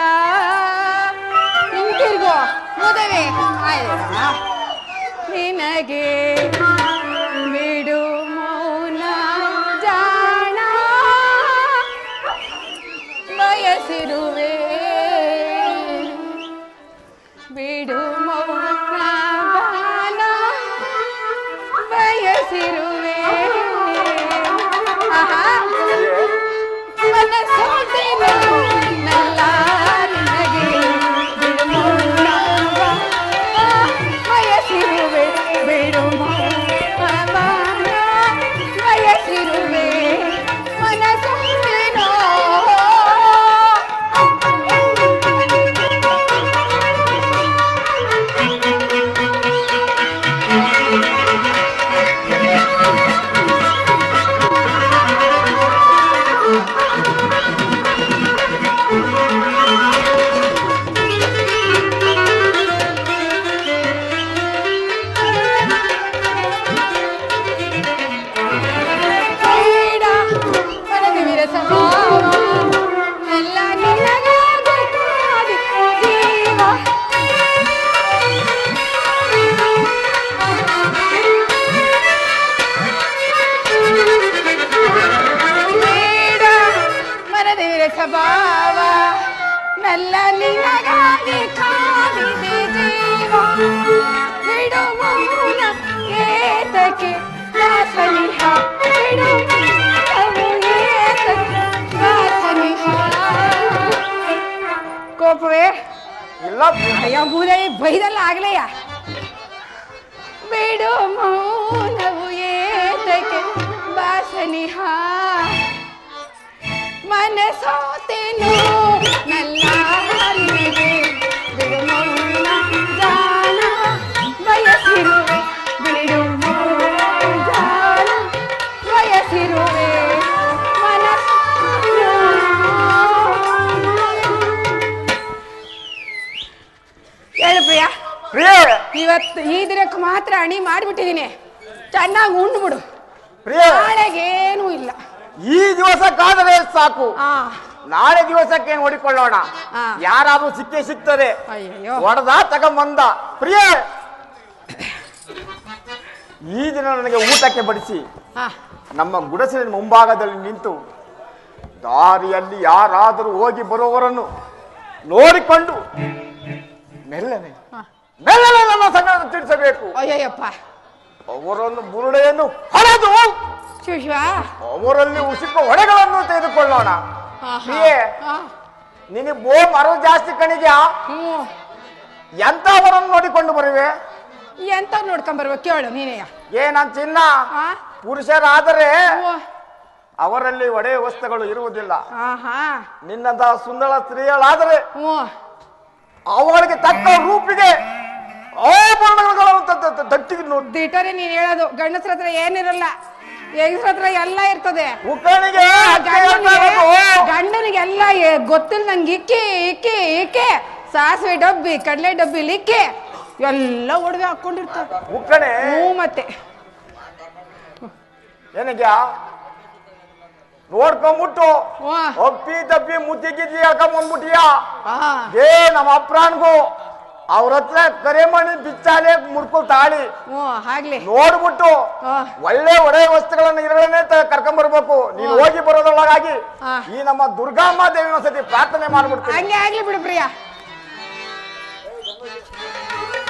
ಹಿಂತಿರ್ಗೋ ಮುದವೆ ನಿನಗೆ ಬಿಡು ಮೌನ ಜಾಣ ಬಯಸಿರುವೆ ಬಿಡು ಮೌನ ಜಾಣ ಬಯಸಿರುವೆ ಮನಸೋತೇನು ನಲ್ಲ ನಿನಗೆ ಬಿಡು ಮೌನ ಬಯಸಿರುವೆ ಬಿಡು ಮೌನ ಬಯಸಿರುವೆ ಮನಸೋತೇನೋ ಸ್ವಭಾವ ನಲ್ಲ ನಿನಗಾಗಿ ಕಾದಿದೆ ಜೀವ ಬಿಡು ಮೌನ ಏತಕ್ಕೆ ಸನಿಹ ಬಿಡು ಮೌನವು ಏತಕ್ಕೆ ಬಾ ಸನಿಹ. ಕೋಪವೇ ಇಲ್ಲ ಅಯ್ಯೋ ಬೂದೆ ಬೈದಲ್ಲ ಆಗ್ಲೆಯ. ಬಿಡು ಮೌನವು ಏತಕ್ಕೆ ಬಾ ಸನಿಹ. ಮನಸೋತೆನು ನಲ್ಲ ನಿನಗೆ ಬಿಡು ಮೌನ ಜಾಣ ಬಯಸಿರುವೆ. ಬಿಡು ಮೌನ ಜಾಣ ಬಯಸಿರುವೆ ಮನಸ್ಸು. ಹೇಳು ಪ್ರಿಯ, ಪ್ರಿಯ ಇವತ್ತು ಈ ದಿನಕ್ಕೆ ಮಾತ್ರ ಅಣಿ ಮಾಡಿಬಿಟ್ಟಿದ್ದೀನಿ. ಚೆನ್ನಾಗಿ ಉಂಡ್ಬಿಡು, ಪ್ರಿಯ ನಾಳೆಗೇನೂ ಇಲ್ಲ. ಈ ದಿವಸಕ್ಕಾದರೆ ಸಾಕು, ಆ ನಾಳೆ ದಿವಸಕ್ಕೆ ನೋಡಿಕೊಳ್ಳೋಣ. ಆ. ಯಾರಾದ್ರೂ ಸಿಕ್ಕೇ ಸಿಗ್ತದೆ. ಅಯ್ಯೋ ಹೊಡೆದ ತಗೊಂಬಂದ. ಪ್ರಿಯ ಈ ದಿನ ನನಗೆ ಊಟಕ್ಕೆ ಬಡಿಸಿ ಆ ನಮ್ಮ ಗುಡಿಸಲಿನ ಮುಂಭಾಗದಲ್ಲಿ ನಿಂತು ದಾರಿಯಲ್ಲಿ ಯಾರಾದರೂ ಹೋಗಿ ಬರುವವರನ್ನು ನೋಡಿಕೊಂಡು ಮೆಲ್ಲನೆ ಮೆಲ್ಲನೆ ನನ್ನ ಸಂಗಡ ತಿಳಿಸಬೇಕು. ಅಯ್ಯಯ್ಯಪ್ಪ ಅವರನ್ನು ಬುರುಡೆಯನ್ನು ಹೊಡೆದು ಶಿವ ಅವರಲ್ಲಿ ಉಸಿಕ ಹೊಡೆಗಳನ್ನು ತೆಗೆದುಕೊಳ್ಳೋಣ. ಪ್ರಿಯೆ, ನಿನಗೆ ಬೋ ಮರವು ಜಾಸ್ತಿ ಕಣಿದ್ಯಾ? ಎಂತವರನ್ನು ನೋಡಿಕೊಂಡು ಬರುವೆ? ಎಂತ ನೋಡ್ಕೊಂಬರ್ಬೇಕು ಕೇಳು ನೀನೆಯ. ನನ್ ಚಿನ್ನ, ಪುರುಷರಾದರೆ ಅವರಲ್ಲಿ ಒಡೆಯ ವಸ್ತುಗಳು ಇರುವುದಿಲ್ಲ. ನಿನ್ನಂತ ಸುಂದರ ಸ್ತ್ರೀಗಳಾದರೆ ಅವಳಿಗೆ ತಕ್ಕ ರೂಪಿಗೆ ಆಭರಣಗಳನ್ನು ದಟ್ಟಿಗೆ ನೋಡಿ. ದಿಟರೆ ನೀನ್ ಹೇಳೋದು ಗಂಡಸ್ರ ಹತ್ರ ಏನಿರಲ್ಲ, ಹೆಂಗಸ್ರ ಹತ್ರ ಎಲ್ಲ ಇರ್ತದೆ. ಗಂಡನಿಗೆಲ್ಲ ಗೊತ್ತಿಲ್ಲ ನಂಗೆ. ಇಕ್ಕಿ ಇಕ್ಕಿ ಇಕ್ಕಿ ಸಾಸಿವೆ ಡಬ್ಬಿ ಕಡಲೆ ಡಬ್ಬಿ ಇಕ್ಕಿ ಎಲ್ಲ ಒಡವೆ ಹಾಕೊಂಡಿರ್ತಾರೆ. ಉಕ್ಕಣೆ ಮತ್ತೆ ಏನಿಗೆ ನೋಡ್ಕೊಂಡ್ಬಿಟ್ಟು ಒಪ್ಪಿ ತಪ್ಪಿ ಮುತ್ತಿ ಗಿದ್ದಿ ಹಾಕೊಂಡ್ಬಿಟ್ಟಿಯಾ? ನಮ್ಮ ಅಪ್ರಾನ್ಗೂ ಅವ್ರ ಹತ್ರ ಕರೆಮಣಿ ಬಿಚ್ಚಾಲೆ ಮುಡ್ಕೊಳ್ ತಾಳಿ ಆಗ್ಲಿ ನೋಡ್ಬಿಟ್ಟು ಒಳ್ಳೆ ಒಳ್ಳೆ ವಸ್ತುಗಳನ್ನ ಇರಲೇ ಕರ್ಕೊಂಡ್ ಬರ್ಬೇಕು. ನೀನು ಹೋಗಿ ಬರೋದ್ರೊಳಗಾಗಿ ಈ ನಮ್ಮ ದುರ್ಗಾಮ್ಮ ದೇವಿನ ಸತಿ ಪ್ರಾರ್ಥನೆ ಮಾಡ್ಬಿಡ್ತೀನಿ. ಹಂಗೆ ಆಗ್ಲಿ ಬಿಡು ಪ್ರಿಯ.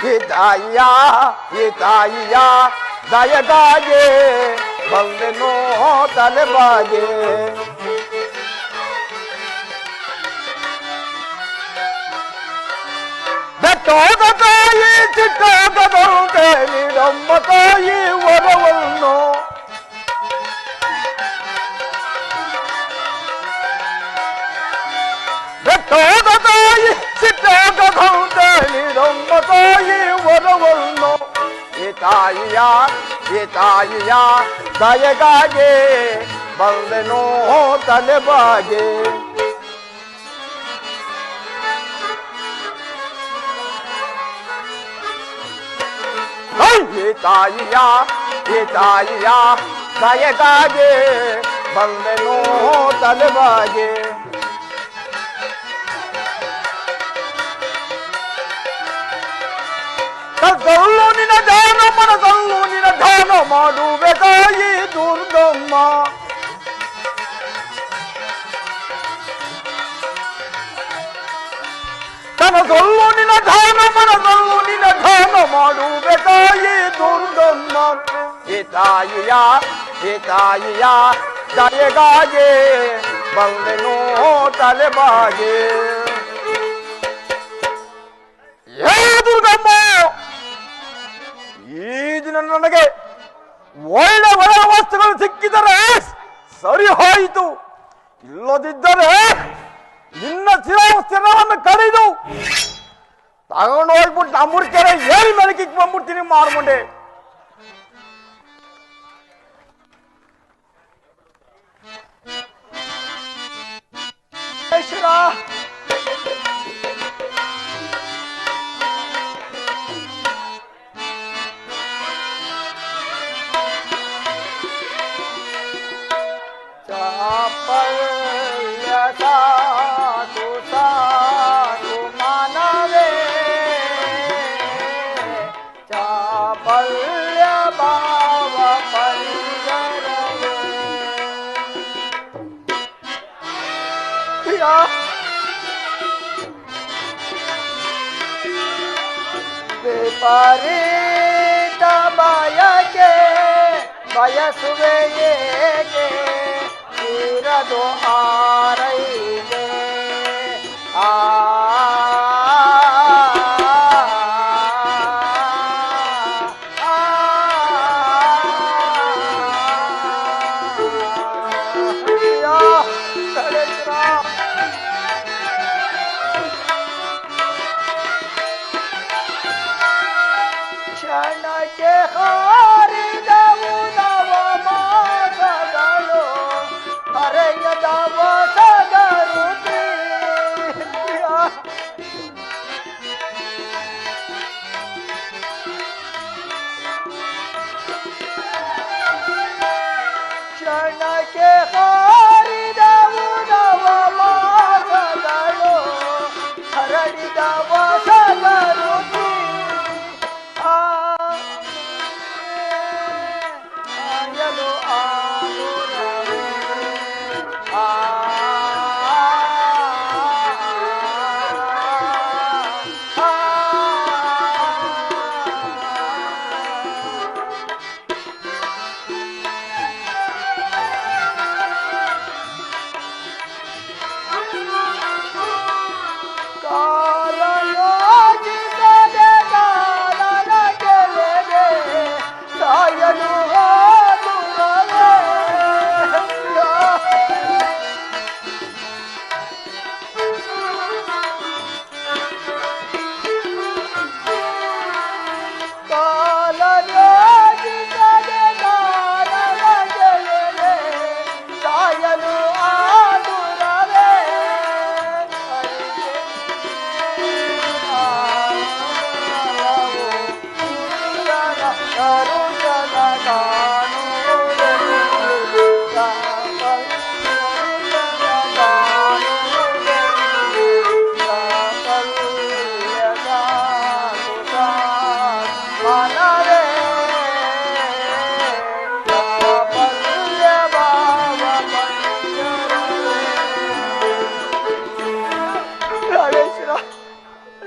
ಈ ತಾಯಿಯ ದಯಗಾಗೆ ಬಂದೆನೋ ತಲೆಬಾಗೆ. ಬೆಟ್ಟೋದ ತಾಯಿ ಚಿಟ್ಟೋದಂತೆ ನೀಡಮ್ಮ ತಾಯಿ ವರವನ್ನು. ಬೆಟ್ಟೋದ ತಾಯಿ ಚಿಟ್ಟೋದಂತೆ ನೀಡಮ್ಮ ತಾಯಿ ವರವನ್ನು. ಈ ತಾಯಿಯ ದಯೆಗಾಗಿ ಬಂದೆನೋ ತಲೆಬಾಗೆ. ಈ ತಾಯಿಯ ದಯೆಗಾಗಿ ಬಂದೆನೋ ತಲೆಬಾಗೆ. ಕಲ್ಲು ನಿನ್ನ ಧ್ಯಾನ ಮನದಲ್ಲೂ ನಿನ್ನ ಧ್ಯಾನ ಮಾಡುವೆ ತಾಯಿ ದುರ್ಗಮ್ಮ. ಕನಸಲ್ಲೂ ನಿನ್ನ ಧ್ಯಾನ ಮನದಲ್ಲೂ ನಿನ್ನ ಧ್ಯಾನ ಮಾಡುವೆ ತಾಯಿ ದುರ್ಗಮ್ಮ. ಈ ತಾಯಿಯ ದಯೆಗಾಗಿ ಬಂದೆನೋ ತಲೆಬಾಗೆ. ದುರ್ಗಮ್ಮ, ಈ ದಿನ ನನಗೆ ಒಳ್ಳೆ ಒಳ್ಳೆ ವಸ್ತುಗಳು ಸಿಕ್ಕಿದರೆ ಸರಿ ಹೋಯಿತು. ಇಲ್ಲದಿದ್ದರೆ ನಿನ್ನ ಸ್ಥಿರವನ್ನು ಕಡಿದು ತಗೊಂಡು ಹೋಗ್ಬಿಟ್ಟು ನಮ್ಮೂರ್ ಕೆರೆ ಏರಿ ಮೆಲಕಿಕ್ ಬಂದ್ಬಿಡ್ತೀನಿ ಮಾರ್ಮುಂಡೆ. ವಿಪರೀತ ಬಯಕೆ ಬಯಸುವೆ ಏಕೆ ಇರದು ಆರೈಗೆ ಆ ಕ್ಷಣಕ್ಕೆ ಹಾರಿದವು ನವ ಮಾಸಗಳು ಹರೆಯದ ಹೊಸಗರು ಕ್ಷಣಕ್ಕೆ ಹಾರಿದವು ನವ ಮಾಸಗಳು ಹರಡಿದ ಹೊಸಗರು ಆಯಲು ಆಗುರವೇ ಕಾಲ ಯೋಚಿಸದೆ ಕಾಲನ ಗೆಳೆಗೆ ಸಾಯಲು ಆಗುರವೇ ಕಾಲ ಯೋಚಿಸದೆ ಕಾಲನ ಗೆಳೆಗೆ ಸಾಯಲು ಆಗುರವೇ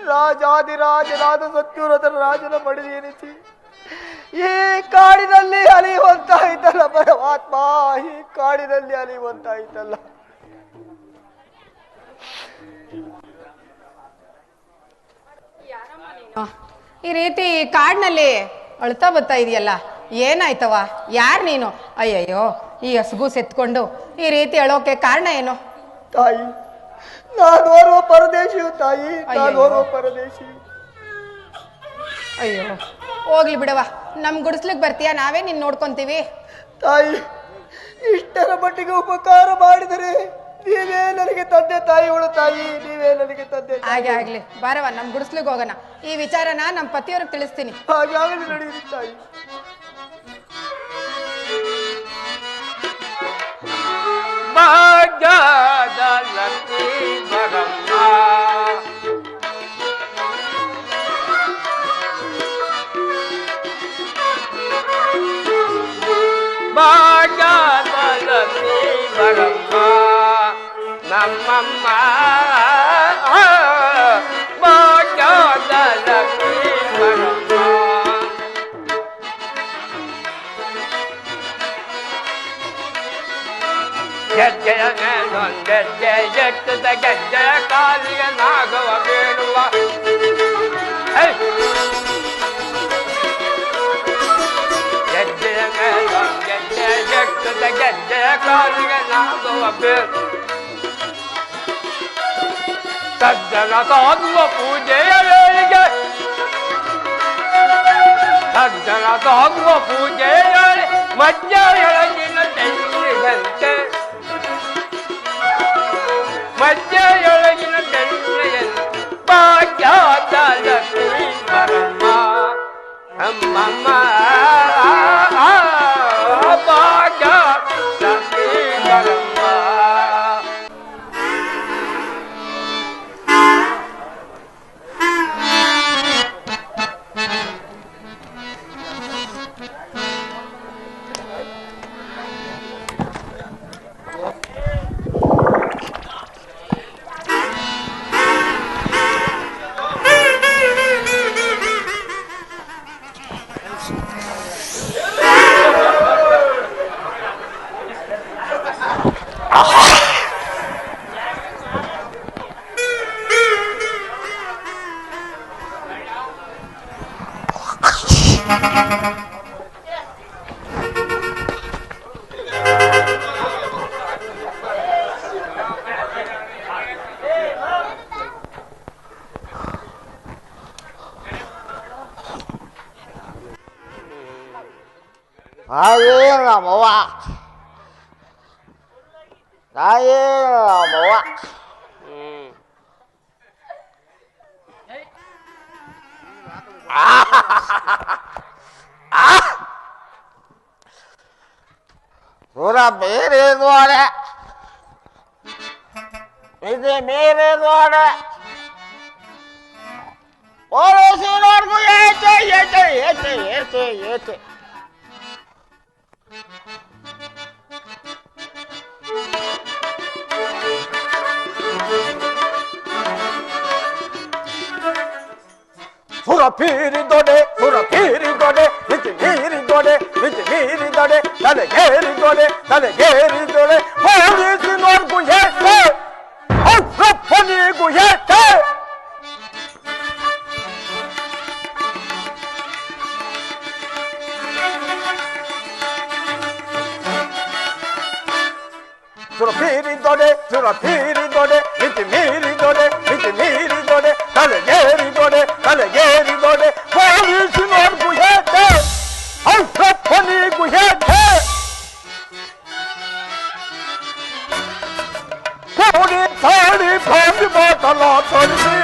ರಾಜಾದಿರಾಜನಾದ ಸತ್ಯುರಥನ ರಾಜನ ಮಡಿದಿ ಎನಿಸಿ ಈ ಕಾಡಿನಲ್ಲಿ ಅಲಿಯುವಂತಾಯ್ತಲ್ಲ ಪರಮಾತ್ಮ, ಈ ಕಾಡಿನಲ್ಲಿ ಅಲಿಯುವಂತಾಯ್ತಲ್ಲ. ಈ ರೀತಿ ಕಾಡಿನಲ್ಲಿ ಅಳ್ತಾ ಬರ್ತಾ ಇದೆಯಲ್ಲ, ಏನಾಯ್ತವ? ಯಾರು ನೀನು? ಅಯ್ಯಯ್ಯೋ, ಈ ಹಸುಗು ಸೆತ್ಕೊಂಡು ಈ ರೀತಿ ಅಳೋಕೆ ಕಾರಣ ಏನು? ತಾಯಿ, ನಾನೋರ್ವ ಪರದೇಶಿಯು ತಾಯಿ, ನಾನೋರ್ವ ಪರದೇಶಿ. ಅಯ್ಯೋ, ಹೋಗ್ಲಿ ಬಿಡವ, ನಮ್ ಗುಡಿಸ್ಲಿಕ್ ಬರ್ತೀಯ, ನಾವೇ ನಿನ್ ನೋಡ್ಕೊಂತೀವಿ. ತಾಯಿ, ಇಷ್ಟರ ಮಟ್ಟಿಗೆ ಉಪಕಾರ ಮಾಡಿದರೆ ನೀವೇ ನನಗೆ ತಂದೆ ತಾಯಿಗಳು ತಾಯಿ, ನೀವೇ ನನಗೆ ತಂದೆ. ಹಾಗೆ ಆಗ್ಲಿ, ಬಾರವ, ನಮ್ ಗುಡಿಸ್ಲಿಕ್ ಹೋಗೋಣ. ಈ ವಿಚಾರನ ನಮ್ ಪತಿಯವ್ರಿಗೆ ತಿಳಿಸ್ತೀನಿ. ಹಾಗೆ ಆಗಲಿ, ನಡೆಯಿರಿ ತಾಯಿ. ಭಾಗ್ಯದ ಲಕ್ಷ್ಮೀ ಬರಮ್ಮ ಭಾಗ್ಯದ ಲಕ್ಷ್ಮೀ ಬರಮ್ಮ ನಮ್ಮಮ್ಮ ಭಾಗ್ಯದ ಲಕ್ಷ್ಮೀ ಬರಮ್ಮ ಗೆಜ್ಜೆಯ ಮೇಲೊಂದೆಜ್ಜೆ ಎತ್ತದ ಗೆಜ್ಜೆಯ ಕಾಲಿಗೆ ನಾಗವ ಬೀಳುವ ಗೆಜ್ಜೆಯ ಮೇಲೊಂದೆಜ್ಜೆ ಎತ್ತದ ಗೆಜ್ಜೆಯ ಕಾಲಿಗೆ ನಾಗವ ಬೀಳು ಸಜ್ಜನ ಸಾಧುವ ಪೂಜೆಯ ವೇಳೆಗೆ ಸಜ್ಜನ ಸಾಧುವ ಪೂಜೆಯ ವೇಳೆ ಮಧ್ಯ ಎಳಗಿನ ತೆಂಗಿನಂತೆ ಮಧ್ಯೆಯೊಳಗಿನ ತೆಂಗಿನ ಭಾಗ್ಯದ ಲಕ್ಷ್ಮೀ ಬರಮ್ಮ ಅಮ್ಮಮ್ಮ ಭಾಗ್ಯ ಲಕ್ಷ್ಮೀ ಬರಮ್ಮ. ತಾಯೇ ನಮ್ಮವ್ವ ತಾಯೇ ನಮ್ಮವ್ವ ಸುರ ಬೇರೆ ನೋಡೆ ಇದು ಬೇರೆ ನೋಡೆ ಪೊಲೀಸಿನವ್ರಿಗೂ ಏಕೆ ಏಕೆ ಏಕೆ ಏಕೆ ಏಕೆ ಸುರಪೀರಿ ದೊಡೆ ಬಿಚ್ಚಿ ನೀರಿ ದೊಡೆ ತಲೆಗೇರಿ ದೊಡೆ ಪೊಲೀಸಿನವ್ರಿಗೂ ಏಕೆ ಅಪ್ಪನಿಗೂ ಏಕೆ ಸುರಪೀರಿ ದೊಡೆ ಬಿಚ್ಚಿ ನೀರಿ ದೊಡೆ ತಲೆಗೇರಿ ದೊಡೆ ಪೊಲೀಸಿನವ್ರಿಗೂ ಏಕೆ ಅಪ್ಪನಿಗೂ ಏಕೆ ಕೋಡಿ ತಾಳಿ ಬಾಂಬಿ ಬಾಟಲ ತರಿಸಿ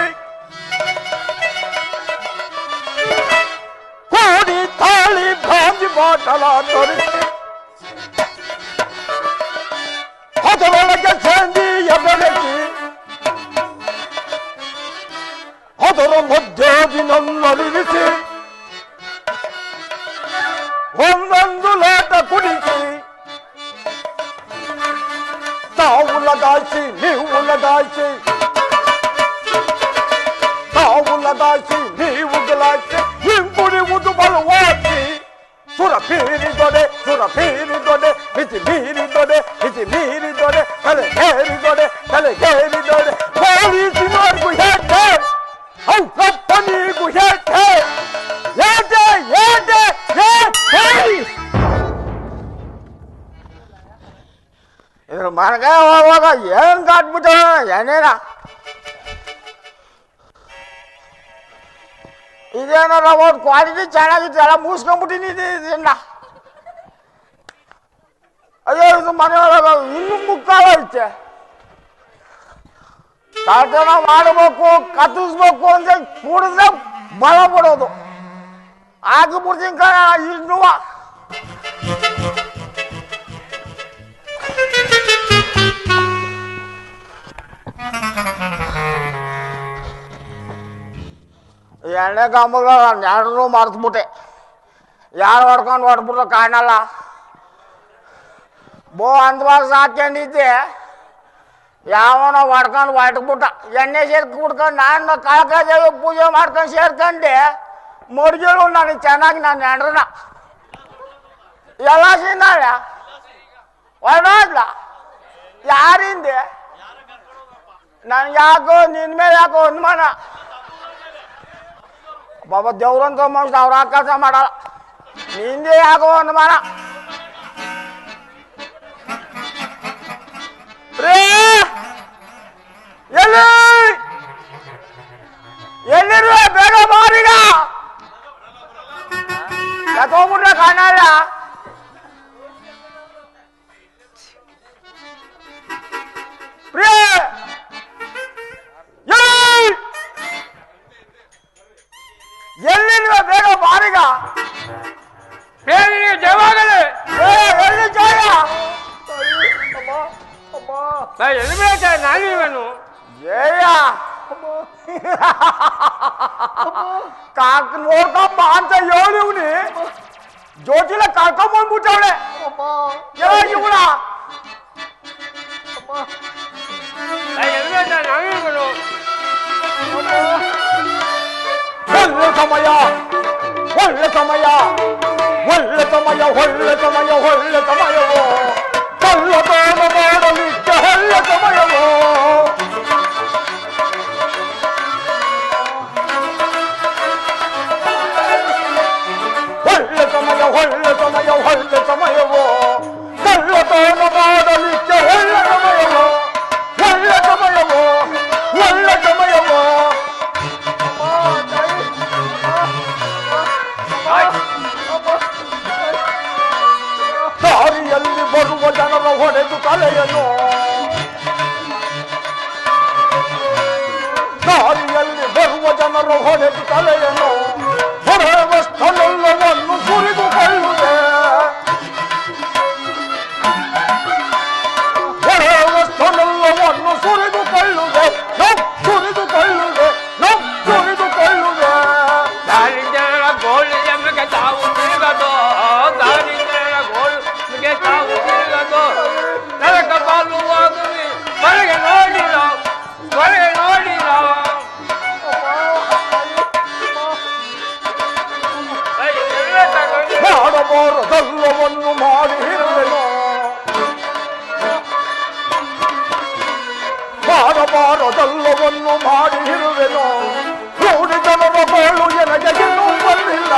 ಕೋಡಿ ತಾಳಿ ಬಾಂಬಿ ಬಾಟಲ ತರಿಸಿ ಅದರೊಳಗೆ ಚಂದಿಯ ಬೆಳಕಿ ಅದರ ಮಧ್ಯದಿ ನನ್ನರಿಸಿ ಒಂದೊಂದು ಲೋಟ ಕುಡಿಸಿ ತಾವು ಲಗಾಯಿಸಿ ನೀವು ಲಗಾಯಿಸಿ ಗಿಲಾಯಿಸಿ ಹಿಂಗುಡಿಯುವುದು ಬಲವಾಗಿ ಸುರಪೀರಿ ದೊಡೆ ಬಿಚ್ಚಿ ನೀರಿ ದೊಡೆ ತಲೆಗೇರಿ ದೊಡೆ ಪೊಲೀಸಿನವ್ರಿಗೂ ಏಕೆ ಅಪ್ಪನಿಗೂ ಏಕೆ ಇದ್ರ ಮನೆಗ ಹೋಗುವಾಗ ಏನ್ ಕಾಟ್ಬಿಟ್ಟು ಏನೇನ ಇದೇನಾರ ಒಂದು ಕ್ವಾಲಿಟಿ ಚೆನ್ನಾಗಿತ್ತು ಎಲ್ಲ ಮುಗಿಸ್ಕೊಂಡ್ಬಿಟ್ಟಿನಿ ಅಯ್ಯೋ ಇದು ಮನೆಯೊಳಗ ಇನ್ನೂ ಮುಕ್ಕಾಲ ಐತೆ ತಾಟನ ಮಾಡಬೇಕು ಕತ್ತಿಸ್ಬೇಕು ಅಂತ ಕೂಡಿದ್ರೆ ಬಲ ಬಿಡೋದು ಆಗಿಬಿಡ್ತೀನಿ ಕಣ ಇನ್ನೂ ಎಣ್ಣೆ ಕಂಬಗಳು ನಾನು ಎರಡರೂ ಮರೆತ್ಬಿಟ್ಟೆ ಯಾರು ಹೊಡ್ಬಿಟ್ರೆ ಕಾಣಲ್ಲ ಅಂದ್ವಾಗ ಸಾಕೊಂಡಿದ್ದೆ ಯಾವನ ಹೊಡ್ಬಿಟ್ಟ ಎಣ್ಣೆ ಸೇರ್ಕೊಂಡ್ಬಿಟ್ಕೊಂಡು ನಾನು ಕಾಳಕಾದೇವಿ ಪೂಜೆ ಮಾಡ್ಕೊಂಡು ಸೇರ್ಕೊಂಡೆ ಮಡ್ಗಿಳು ನನಗೆ ಚೆನ್ನಾಗಿ ನಾನು ಹೆಂಡ್ರನ ಎಲ್ಲ ಸಿನ್ನಾಳ ಹೊರಡೋದ್ಲ ಯಾರಿಂದೆ ನನ್ಗೆ ಯಾಕೋ ನಿನ್ನ ಮೇಲೆ ಯಾಕೋ ಅನುಮಾನ ಬಾಬಾ ದೇವ್ರಂತ ಮನುಷ್ಯ ಅವ್ರ ಕೆಲಸ ಮಾಡಲ್ಲ ನಿಂದೆ ಯಾಕೋ ಅನುಮಾನ ಎಲ್ಲಿರುವ ಬೇಗ ಬಾರಿಗ ಹೋಗ್ಬಿಟ್ರೆ ಕಾಣಲ್ಲ ಎಲ್ಲಿರುವ ಬೇಗ ಬಾರಿಗ ಜಯವಾಗಲಿ ಎಲ್ಲಿ ಜಯ ನಾನು ಜಯ ಕಾಕ್ ನೋಡ್ಕಪ್ಪ ಅಂತ ಹೇಳಿವ್ನಿ ಜ್ಯೋತಿಲ ಕರ್ಕೊಂಡ್ಬಂದ್ಬಿಟ್ಟವಳೆ ಇವಳ ಒಳ್ಳೆ ಸಮಯವೋ ಕಳ್ಳ ಬೇಡ ಮಾಡಲಿಕ್ಕೆ ಒಳ್ಳೆ ಸಮಯವೋ ಹೊಡೆದು ಹೊಡೆದು ತಲೆಯನ್ನು ಹೊರವಷ್ಟನೆಲ್ಲವನ್ನು ಸುರಿದುಕೊಳ್ಳುವೆ ಹೊರವಷ್ಟನೆಲ್ಲವನ್ನು ಸುರಿದುಕೊಳ್ಳುವೆ ಸುರಿದುಕೊಳ್ಳುವೆ ಸುರಿದುಕೊಳ್ಳುವೆ ದಾರಿದ್ರ್ಯರ ಗೋಳು ಎಮ್ಮೆಗೆ ತಾವು ತಿರುಗದು ದಾರಿದ್ರ್ಯರ ಗೋಳು ನಿಮಗೆ ತಾವು ತಿರುಗದು ನರಕ ಪಾಲುವಾಗುವಿ ಹೊರಗೆ ನೋಡಿಲ್ಲ ಹೊರಗೆ ನೋಡಿಲ್ಲ ಮಾಡಬಾರದೆಲ್ಲವನ್ನು ಮಾಡಿ ಇರುವೆನು ಮಾಡಬಾರದೆಲ್ಲವನ್ನು ಮಾಡಿ ಇರುವೆನು ನೋಡಿ ಜನರ ಬಾಳು ಎನಗೆ ಇನ್ನೂ ಬಂದಿಲ್ಲ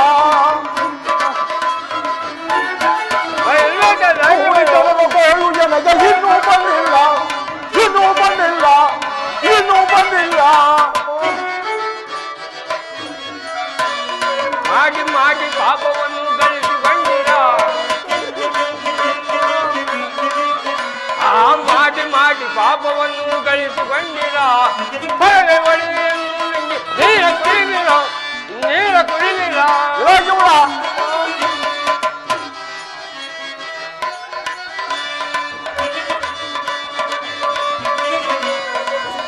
ನೋಡಿ ಜನರ ಬಾಳು ಎನಗೆ ಇನ್ನೂ ಬಂದಿಲ್ಲ ಇನ್ನೂ ಬಂದಿಲ್ಲ ಇನ್ನೂ ಬಂದಿಲ್ಲ ಮಾಡಿ ಮಾಡಿ ಪಾಪವನ್ನು ಗಳಿಸಿಕೊಂಡಿರ ಆ ಮಾಡಿ ಮಾಡಿ ಪಾಪವನ್ನು ಗಳಿಸಿಕೊಂಡಿರ ಹೊರಗೆ ಒಳ್ಳೆಯನ್ನು ನೀರ ಕುಡಿಲಿಲ್ಲ ನೀರ ಕುಡಿಲಿಲ್ಲ ಯೋಜುವ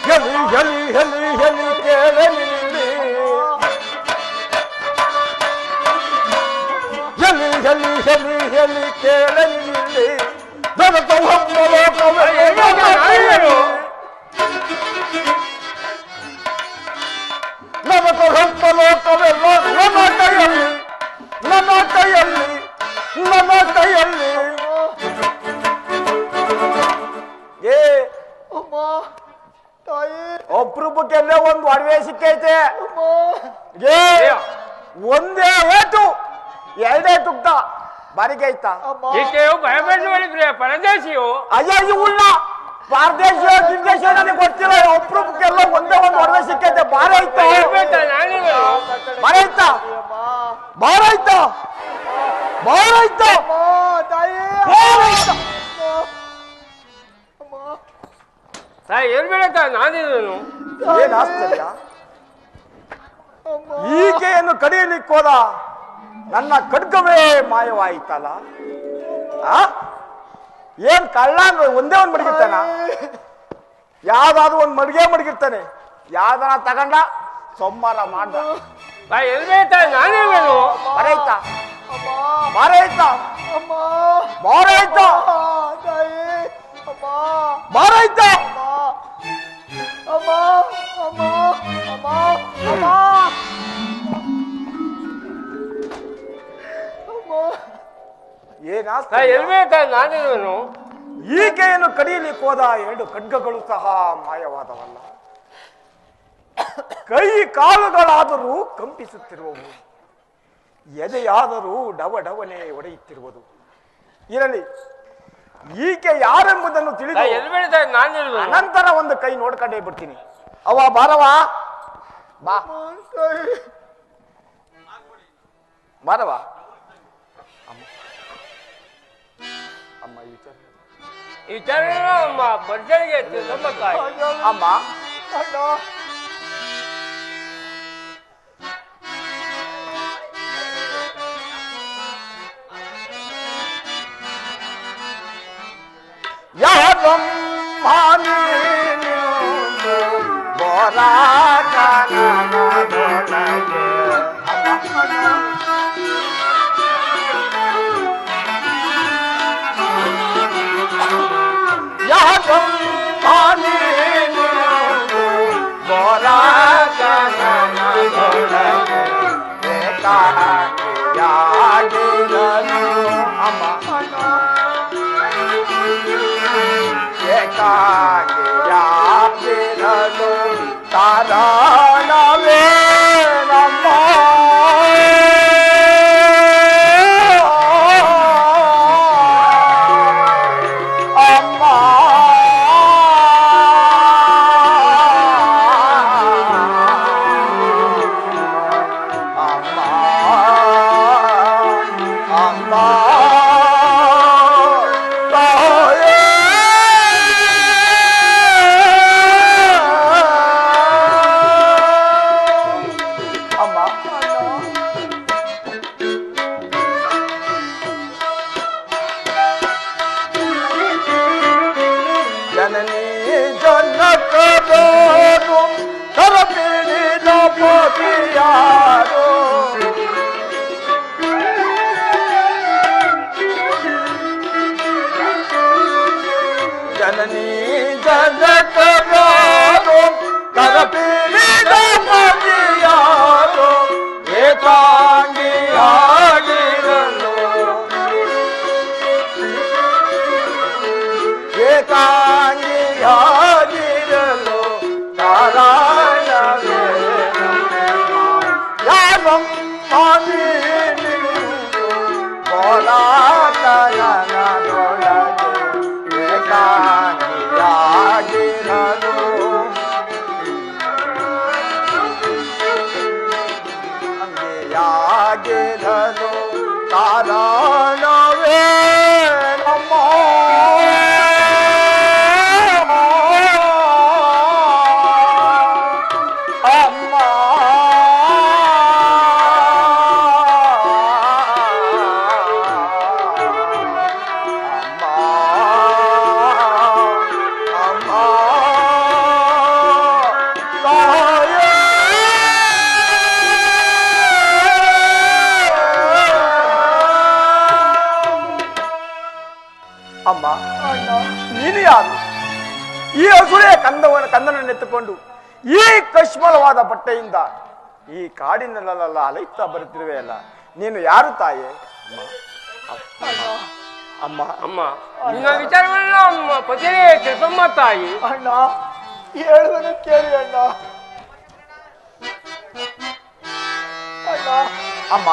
ಎಲಿ ಎಲಿ ಎಲಿ ಎಲಿ ಕೇಳೆ ನಿಲ್ಲಿ ಎಲಿ ಎಲಿ ಎಲಿ ಎಲಿ ಕೇಳೆ ನಿಲ್ಲಿ ನನತ ಹಮ್ಮಲೋಕವೇ ನನತ ಹಮ್ಮಲೋಕವೆಲ್ಲ ನನ್ನ ಕೈಯಲ್ಲಿ ನನ್ನ ಕೈಯಲ್ಲಿ ನನ್ನ ಕೈಯಲ್ಲಿ ಏ ಅಮ್ಮ ತಾಯಿ ಅಪರೂಪಕ್ಕೆಲ್ಲೇ ಒಂದು ಒಡವೆ ಸಿಕ್ಕೈತೆ ಅಮ್ಮ ಏ ಒಂದೇ ಏಟು ಎರಡೇ ತುಗ್ದ ಬಾರಿಗೆ ಐತಾ ಅಮ್ಮ ಈಕೆಯು ಭಯಪಡುವಳಿದ್ರೆ ಪರದೇಶಿಯು ಅಯ್ಯ ಉಳ್ಳ ಪಾರದೇಶ ಗಿರ್ದೇಶ ನನಗೆ ಗೊತ್ತಿಲ್ಲ ಅಪರೂಪಕ್ಕೆಲ್ಲ ಒಂದೇ ಒಂದು ಒಡವೆ ಸಿಕ್ಕೈತೆ ಬಾರ ಐತಾ ನಾನಿರು ಬಾರ ಐತಾ ಬಾರ ಐತಾ ಬಾರ ಐತಾ ಅಮ್ಮ ತಾಯಿ ಬಾರ ಐತಾ ಅಮ್ಮ ತಾಯಿ ಇರ್ಬೇಡ ನಾನಿರುವನು ಏನ್ ಆಶ್ಚರ್ಯ ಅಮ್ಮ ಈಕೆಯನ್ನು ಕಡಿಯಲಿಕ್ಕೆ ಹೋದ ನನ್ನ ಖಡ್ಗವೇ ಮಾಯವಾಯಿತಲ್ಲ ಆ ಏನ್ ಕಳ್ಳ ಅಂದ್ರೆ ಒಂದೇ ಒಂದ್ ಮಡಗಿರ್ತಾನ ಯಾವ್ದಾದ್ರು ಒಂದ್ ಮಡಗಿರ್ತಾನೆ ಯಾವ್ದಾರ ತಗೊಂಡ ಸೋಮವಾರ ಮಾಡ್ದ ತಾಯಿ ಇರ್ಬೇಡ ನಾನಿರುವನು ಬರೈತ ಅಮ್ಮ ಬಾರೈತ ಅಮ್ಮ ಬಾರೈತ ತಾಯಿ ಅಮ್ಮ ಬಾರೈತ ಅಮ್ಮ ಅಮ್ಮ ಅಮ್ಮ ಅಮ್ಮ ಏನ್ ತಾಯಿ ಆಶ್ಚರ್ಯ. ಇರ್ಬೇಡ ನಾನಿರುವನು ಈಕೆಯನ್ನು ಕಡಿಯಲಿಕ್ಕೆ ಹೋದ ಎರಡು ಖಡ್ಗಗಳು ಸಹ ಮಾಯವಾದವಲ್ಲ ಕೈ ಕಾಲುಗಳಾದರೂ ಕಂಪಿಸುತ್ತಿರುವವು ಎದೆಯಾದರೂ ಡವಡವನೆ ಒಡೆಯುತ್ತಿರುವುದು ಇರಲಿ ಈಕೆ ಯಾರೆಂಬುದನ್ನು ತಿಳಿದು ತಾಯಿ ಇರ್ಬೇಡ ನಾನಿರುವನು ಅನಂತರ ಒಂದು ಕೈ ನೋಡ್ಕೊಂಡೇ ಬಿಡ್ತೀನಿ ಅವ ಬಾರವಾ ಬಾ ಬಾರವಾ ಅಮ್ಮ ಈ ವಿಚಾರ ಈ ಚರಣ ಅಮ್ಮ ಬರ್ಜಳಿಗೆ ನಮ್ಮ ತಾಯಿ ಅಮ್ಮ ಅಣ್ಣ ಯಾರಮ್ಮಾನಿ ಬೋರಾಟನೊಳಗೆ ಯಾರಮ್ಮಾನಿ ಬೋರಾಟನೊಳಗೆ ಏಕಾಗಿಯಾಗಿರಲು ಅಮ್ಮ ಏಕಾಗಿಯಾಗಿರಲು ಕಾರಣವೇ ನಮ್ಮ ಅಮ್ಮ ಅಮ್ಮ ಅಮ್ಮ ಕೋಪಿಯಾರು ಜನನಿ ಜಗತಗಾರು ಕರಪೀಡಿದ ಮತಿಯಾರು ಏಕಾಂಗಿಯಾಗಿರಲು ಏಕಾಂಗಿಯಾಗಿರಲು ನಾರಾಯಣವೇ ಯಾವಮ್ಮನಿರು ಬೋಲಾತನದೊಳಗೆ ಏಕಾಂಗಿಯಾಗಿರಲು ಅಂಗಿಯಾಗಿರಲು ಕಾರಣವೇ ನಮ್ಮ ಅಮ್ಮ ನೀನು ಯಾರು? ಈ ಹಸುಳೆಯ ಕಂದನನ್ನೆತ್ತುಕೊಂಡು ಈ ಕಶ್ಮಲವಾದ ಬಟ್ಟೆಯಿಂದ ಈ ಕಾಡಿನಲ್ಲೆಲ್ಲ ಅಲೈತಾ ಬರುತ್ತಿರುವೆ ಅಲ್ಲ, ನೀನು ಯಾರು ತಾಯೇ? ಅಮ್ಮ ಅಮ್ಮ ನಿನ್ನ ವಿಚಾರಗಳನ್ನ ನಮ್ಮ ಪತಿಯೇ ತಿಳಿಸಮ್ಮ ತಾಯಿ. ಅಣ್ಣ ಹೇಳುವನು ಕೇಳಿ ಅಣ್ಣ. ಅಣ್ಣ ಅಮ್ಮ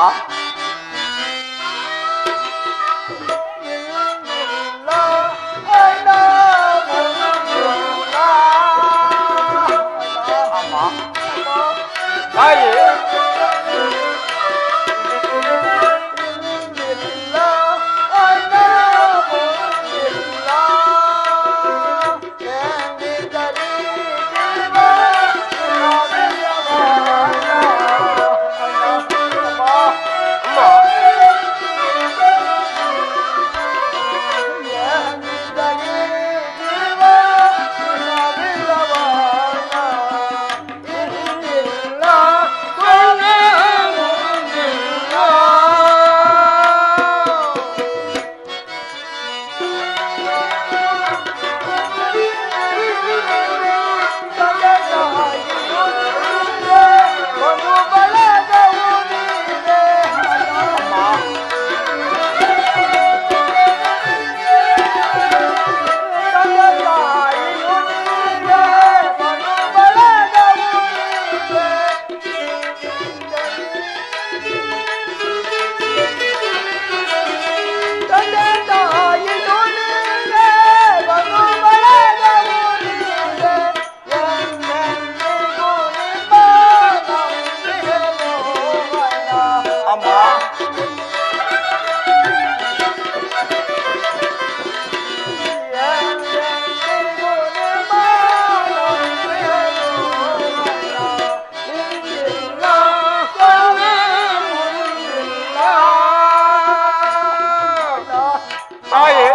ತಾಯಿ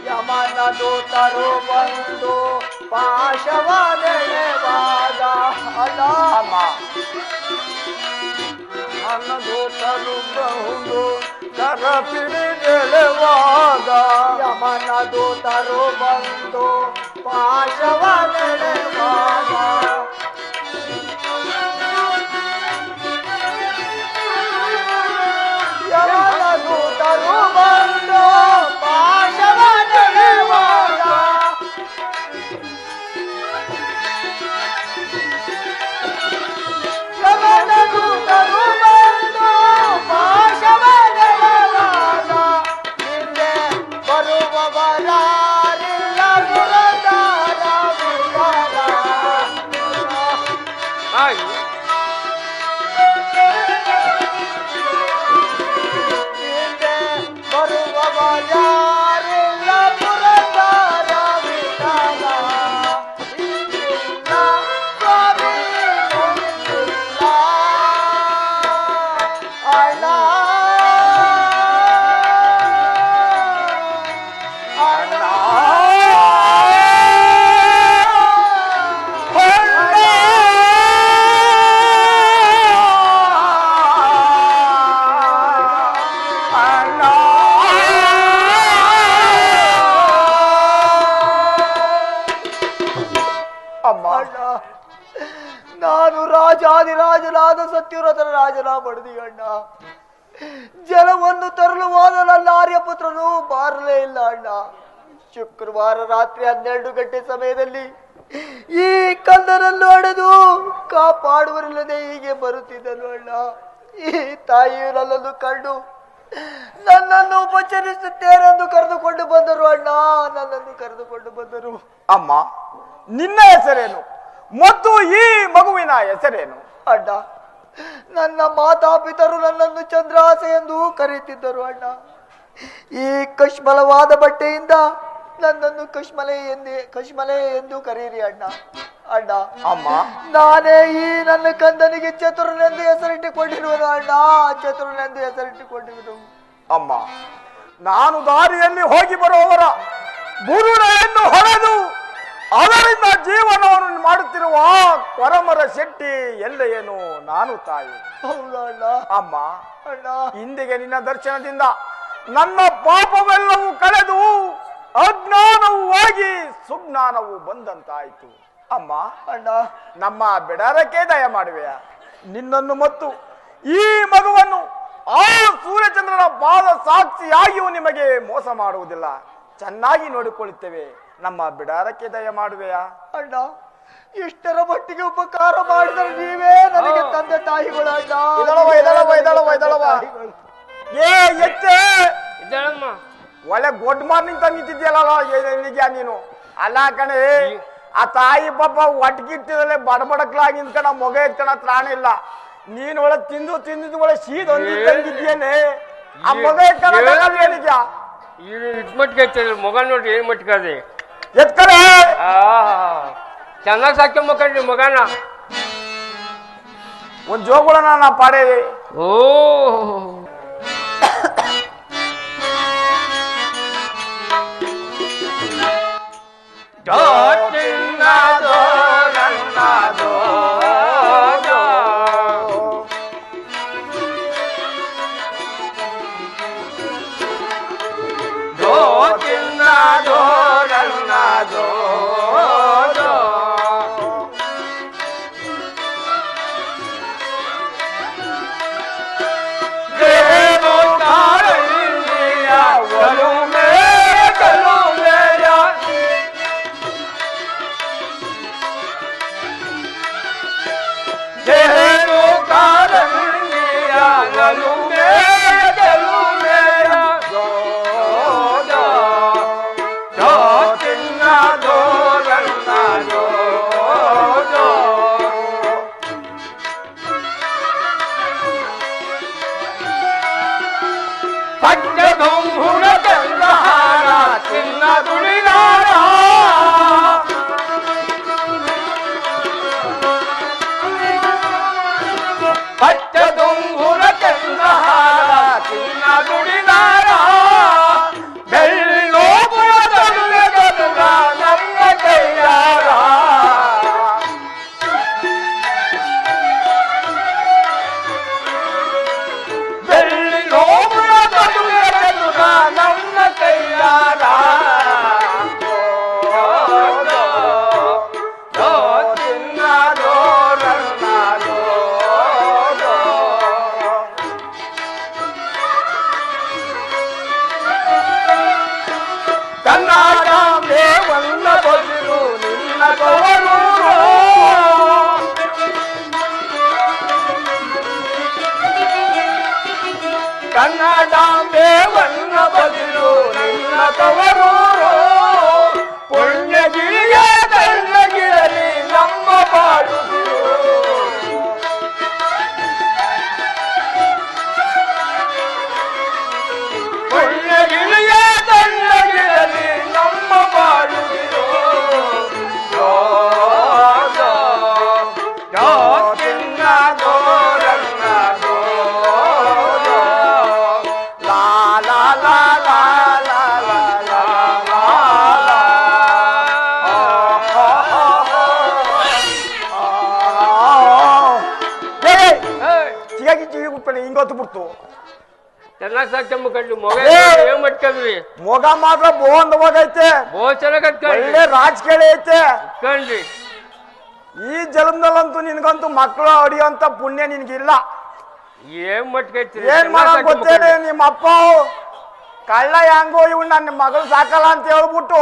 ಯಮನ ದೂತರು ಬಂದು ಪಾಶವನೆಳೆವಾಗ ಅಮ್ಮ ನನ್ನ ದೂತರು ಬಹುದು ಕರಪಿಡಿದೆಳೆವಾಗ ಯಮನ ದೂತರು ಬಂದು ಪಾಶವನೆಳೆವಾಗ ಯಮನ ದೂತರು ಬಂದು ಪಾಶವನೆಳೆವಾಗ ಯಮನ ದೂತರು ಬಂದು ಪಾಶವನೆಳೆವಾಗ ಹಿಂದೆ ಬರುವವರಾರಿಲ್ಲ ಪುರದಾರ ಅಮ್ಮ ಅಣ್ಣ ನಾನು ರಾಜಾದಿರಾಜನಾದ ಸತ್ಯವ್ರತನ ರಾಜನ ಮಡದಿ ಅಣ್ಣ. ಜಲವನ್ನು ತರಲು ಹೋದ ನನ್ನ ಆರ್ಯಪುತ್ರನು ಬಾರಲೇ ಇಲ್ಲ ಅಣ್ಣ. ಶುಕ್ರವಾರ ರಾತ್ರಿ 12 ಗಂಟೆ ಸಮಯದಲ್ಲಿ ಈ ಕಂದನನ್ನು ಹೊಡೆದು ಕಾಪಾಡುವರಿಲ್ಲದೆ ಹೀಗೆ ಬರುತ್ತಿದ್ದನು ಅಣ್ಣ. ಈ ತಾಯಿಯು ನನ್ನನ್ನು ಕಂಡು ನನ್ನನ್ನು ಉಪಚರಿಸುತ್ತೇನೆಂದು ಕರೆದುಕೊಂಡು ಬಂದರು ಅಣ್ಣ. ನನ್ನನ್ನು ಕರೆದುಕೊಂಡು ಬಂದರು. ಅಮ್ಮ ನಿನ್ನ ಹೆಸರೇನು ಮತ್ತು ಈ ಮಗುವಿನ ಹೆಸರೇನು? ಅಣ್ಣ ನನ್ನ ಮಾತಾಪಿತರು ನನ್ನನ್ನು ಚಂದ್ರಾಸೆ ಎಂದು ಕರೆಯುತ್ತಿದ್ದರು ಅಣ್ಣ. ಈ ಕಶ್ಮಲವಾದ ಬಟ್ಟೆಯಿಂದ ನನ್ನನ್ನು ಕಶ್ಮಲೆ ಎಂದು ಕರೆಯಿರಿ ಅಣ್ಣ. ಅಣ್ಣ ಅಮ್ಮ ನಾನೇ ಈ ನನ್ನ ಕಂದನಿಗೆ ಚತುರನೆಂದು ಹೆಸರಿಟ್ಟುಕೊಂಡಿರುವನು ಅಣ್ಣ. ಚತುರನೆಂದು ಹೆಸರಿಟ್ಟುಕೊಂಡಿರುವನು. ಅಮ್ಮ ನಾನು ದಾರಿಯಲ್ಲಿ ಹೋಗಿ ಬರುವವರ ಬುರುಡೆಯನ್ನು ಹೊಡೆದು ಅದರಿಂದ ಜೀವನವನ್ನು ಮಾಡುತ್ತಿರುವ ಕೊರಮರ ಶೆಟ್ಟಿ ಎಲ್ಲೆಯೇನು ನಾನು ತಾಯಿ. ಹೌದಾ ಅಣ್ಣ? ಅಮ್ಮ ಅಣ್ಣ ಇಂದಿಗೆ ನಿನ್ನ ದರ್ಶನದಿಂದ ನನ್ನ ಪಾಪವೆಲ್ಲವೂ ಕಳೆದು ಅಜ್ಞಾನವು ಹೋಗಿ ಸುಜ್ಞಾನವು ಬಂದಂತಾಯಿತು. ಅಮ್ಮ ಅಣ್ಣ ನಮ್ಮ ಬಿಡಾರಕ್ಕೆ ದಯ ಮಾಡುವೆಯ? ನಿನ್ನನ್ನು ಮತ್ತು ಈ ಮಗುವನ್ನು ಆ ಸೂರ್ಯಚಂದ್ರನ ಪಾದ ಸಾಕ್ಷಿಯಾಗಿಯೂ ನಿಮಗೆ ಮೋಸ ಮಾಡುವುದಿಲ್ಲ, ಚೆನ್ನಾಗಿ ನೋಡಿಕೊಳ್ಳುತ್ತೇವೆ. ನಮ್ಮ ಬಿಡಾರಕ್ಕೆ ದಯ ಮಾಡುವೆಯಾ? ಅಣ್ಣ ಇಷ್ಟರ ಮಟ್ಟಿಗೆ ಉಪಕಾರ ಮಾಡಿದರೆ ನೀವೇ ನನಗೆ ತಂದೆ ತಾಯಿಗಳು ಅಣ್ಣ. ಇದಳವ ಏ ಎಚ್ಚೆ ಇದ್ದಾಳಮ್ಮ. ಒಳ್ಳೆ ಗುಡ್ ಮಾರ್ನಿಂಗ್ ತಂದಿದ್ಯಲ್ಲ ಏನಿದ್ಯಾ ನೀನು? ಅಲ್ಲ ಕಣೆ, ಆ ತಾಯಿ ಪಾಪ ಒಟ್ಟಿಗಿಟ್ಟಿದಲ್ಲೇ ಬಡಬಡಕ್ಲಾಗಿ ನಿಂತ್ಕಣ ಮೊಗ ಎತ್ಕಣ ತ್ರಾಣ ಇಲ್ಲ. ನೀನ್ ಒಳ್ಳೆ ತಿಂದಿದ್ದು ಒಳ್ಳೆ ಶೀತ ತಂದಿದ್ಯೇನೆ. ಆ ಮೊಗ ಎತ್ಕಣ ಮಟ್ಟಿಗೆ ಐತೆ ಮಗ ನೋಡ್ರಿ ಏನ್ ಮಟ್ಟಿಗೆ ಅದೇ ಎತ್ಕಡೆ ಚೆನ್ನಾಗಿ ಸಾಕ್ಯಂಬಕಂಡ್ರಿ ಮಗನ. ಒಂದ್ ಜೋಗುಳನ ನಾ ಪಾಡೆ. ಓ ಕನ್ನಡಾಂಬೆ ವನ್ನ ಬದಿಲು ನಿನ್ನ ತವರೂರು ಪುಣ್ಯಗಿರಿಯ ಕಣ್ಣಗಿರಲಿ ನಮ್ಮ ಬಾಳುದಿರು. ಪುಣ್ಯಗಿರಿಯ ಕಣ್ಣಗಿರಲಿ ನಮ್ಮ ಬಾಳುದಿರು. ಹಿಂಗೊತ್ತು ಬಿಡ್ತು ಚೆನ್ನಾಗಿ ಸಾಕ್ಯಂಬಕಂಡ್ರಿ ಮೊಗ ಏನ್ ಮಟ್ಕಂದ್ರಿ? ಮೊಗ ಮಾತ್ರ ಬೋಂದವಾಗೈತೆ, ಬಹು ಚೆನ್ನಾಗ್ ಒಳ್ಳೆ ರಾಜಕೀಯ ಐತೆ ಕಣ್ರಿ. ಈ ಜನ್ಮದಲ್ಲಂತೂ ನಿನ್ಗಂತೂ ಮಕ್ಕಳು ಹೊಡಿಯೋಂತ ಪುಣ್ಯ ನಿನ್ಗಿಲ್ಲ. ಏನ್ ಮಟ್ಕೈತಿ ಏನ್ ಮಾಡಕ್ ಗೊತ್ತೇನೆ, ನಿಮ್ಮ ಅಪ್ಪ ಕಳ್ಳ ಹೆಂಗೋ ಇವ್ ನನ್ನ ಮಗಳು ಸಾಕಲ್ಲ ಅಂತ ಹೇಳ್ಬಿಟ್ಟು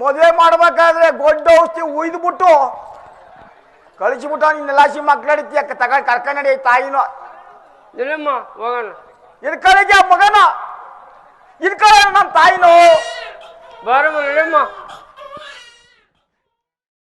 ಮದುವೆ ಮಾಡ್ಬೇಕಾದ್ರೆ ಗೊಡ್ಡ ಔಷಧಿ ಉಯ್ದ್ಬಿಟ್ಟು ಕಳಿಸಿಬಿಟ್ಟು ನಿನ್ನ ಲಾಸಿ ಮಕ್ಳಡಿತೀಯ ತಗೊಂಡ್ ಕರ್ಕೊಂಡ್ ನಡಿ ತಾಯಿನೋ. ಇಲ್ಲಮ್ಮ ಹೋಗೋಣ. ಇನ್ಕಳಿಗೆ ಮಗನ ಇನ್ಕಳ ನನ್ನ ತಾಯಿನೋ. ಬಾರಮ್ಮ ನಡಿಯಮ್ಮ.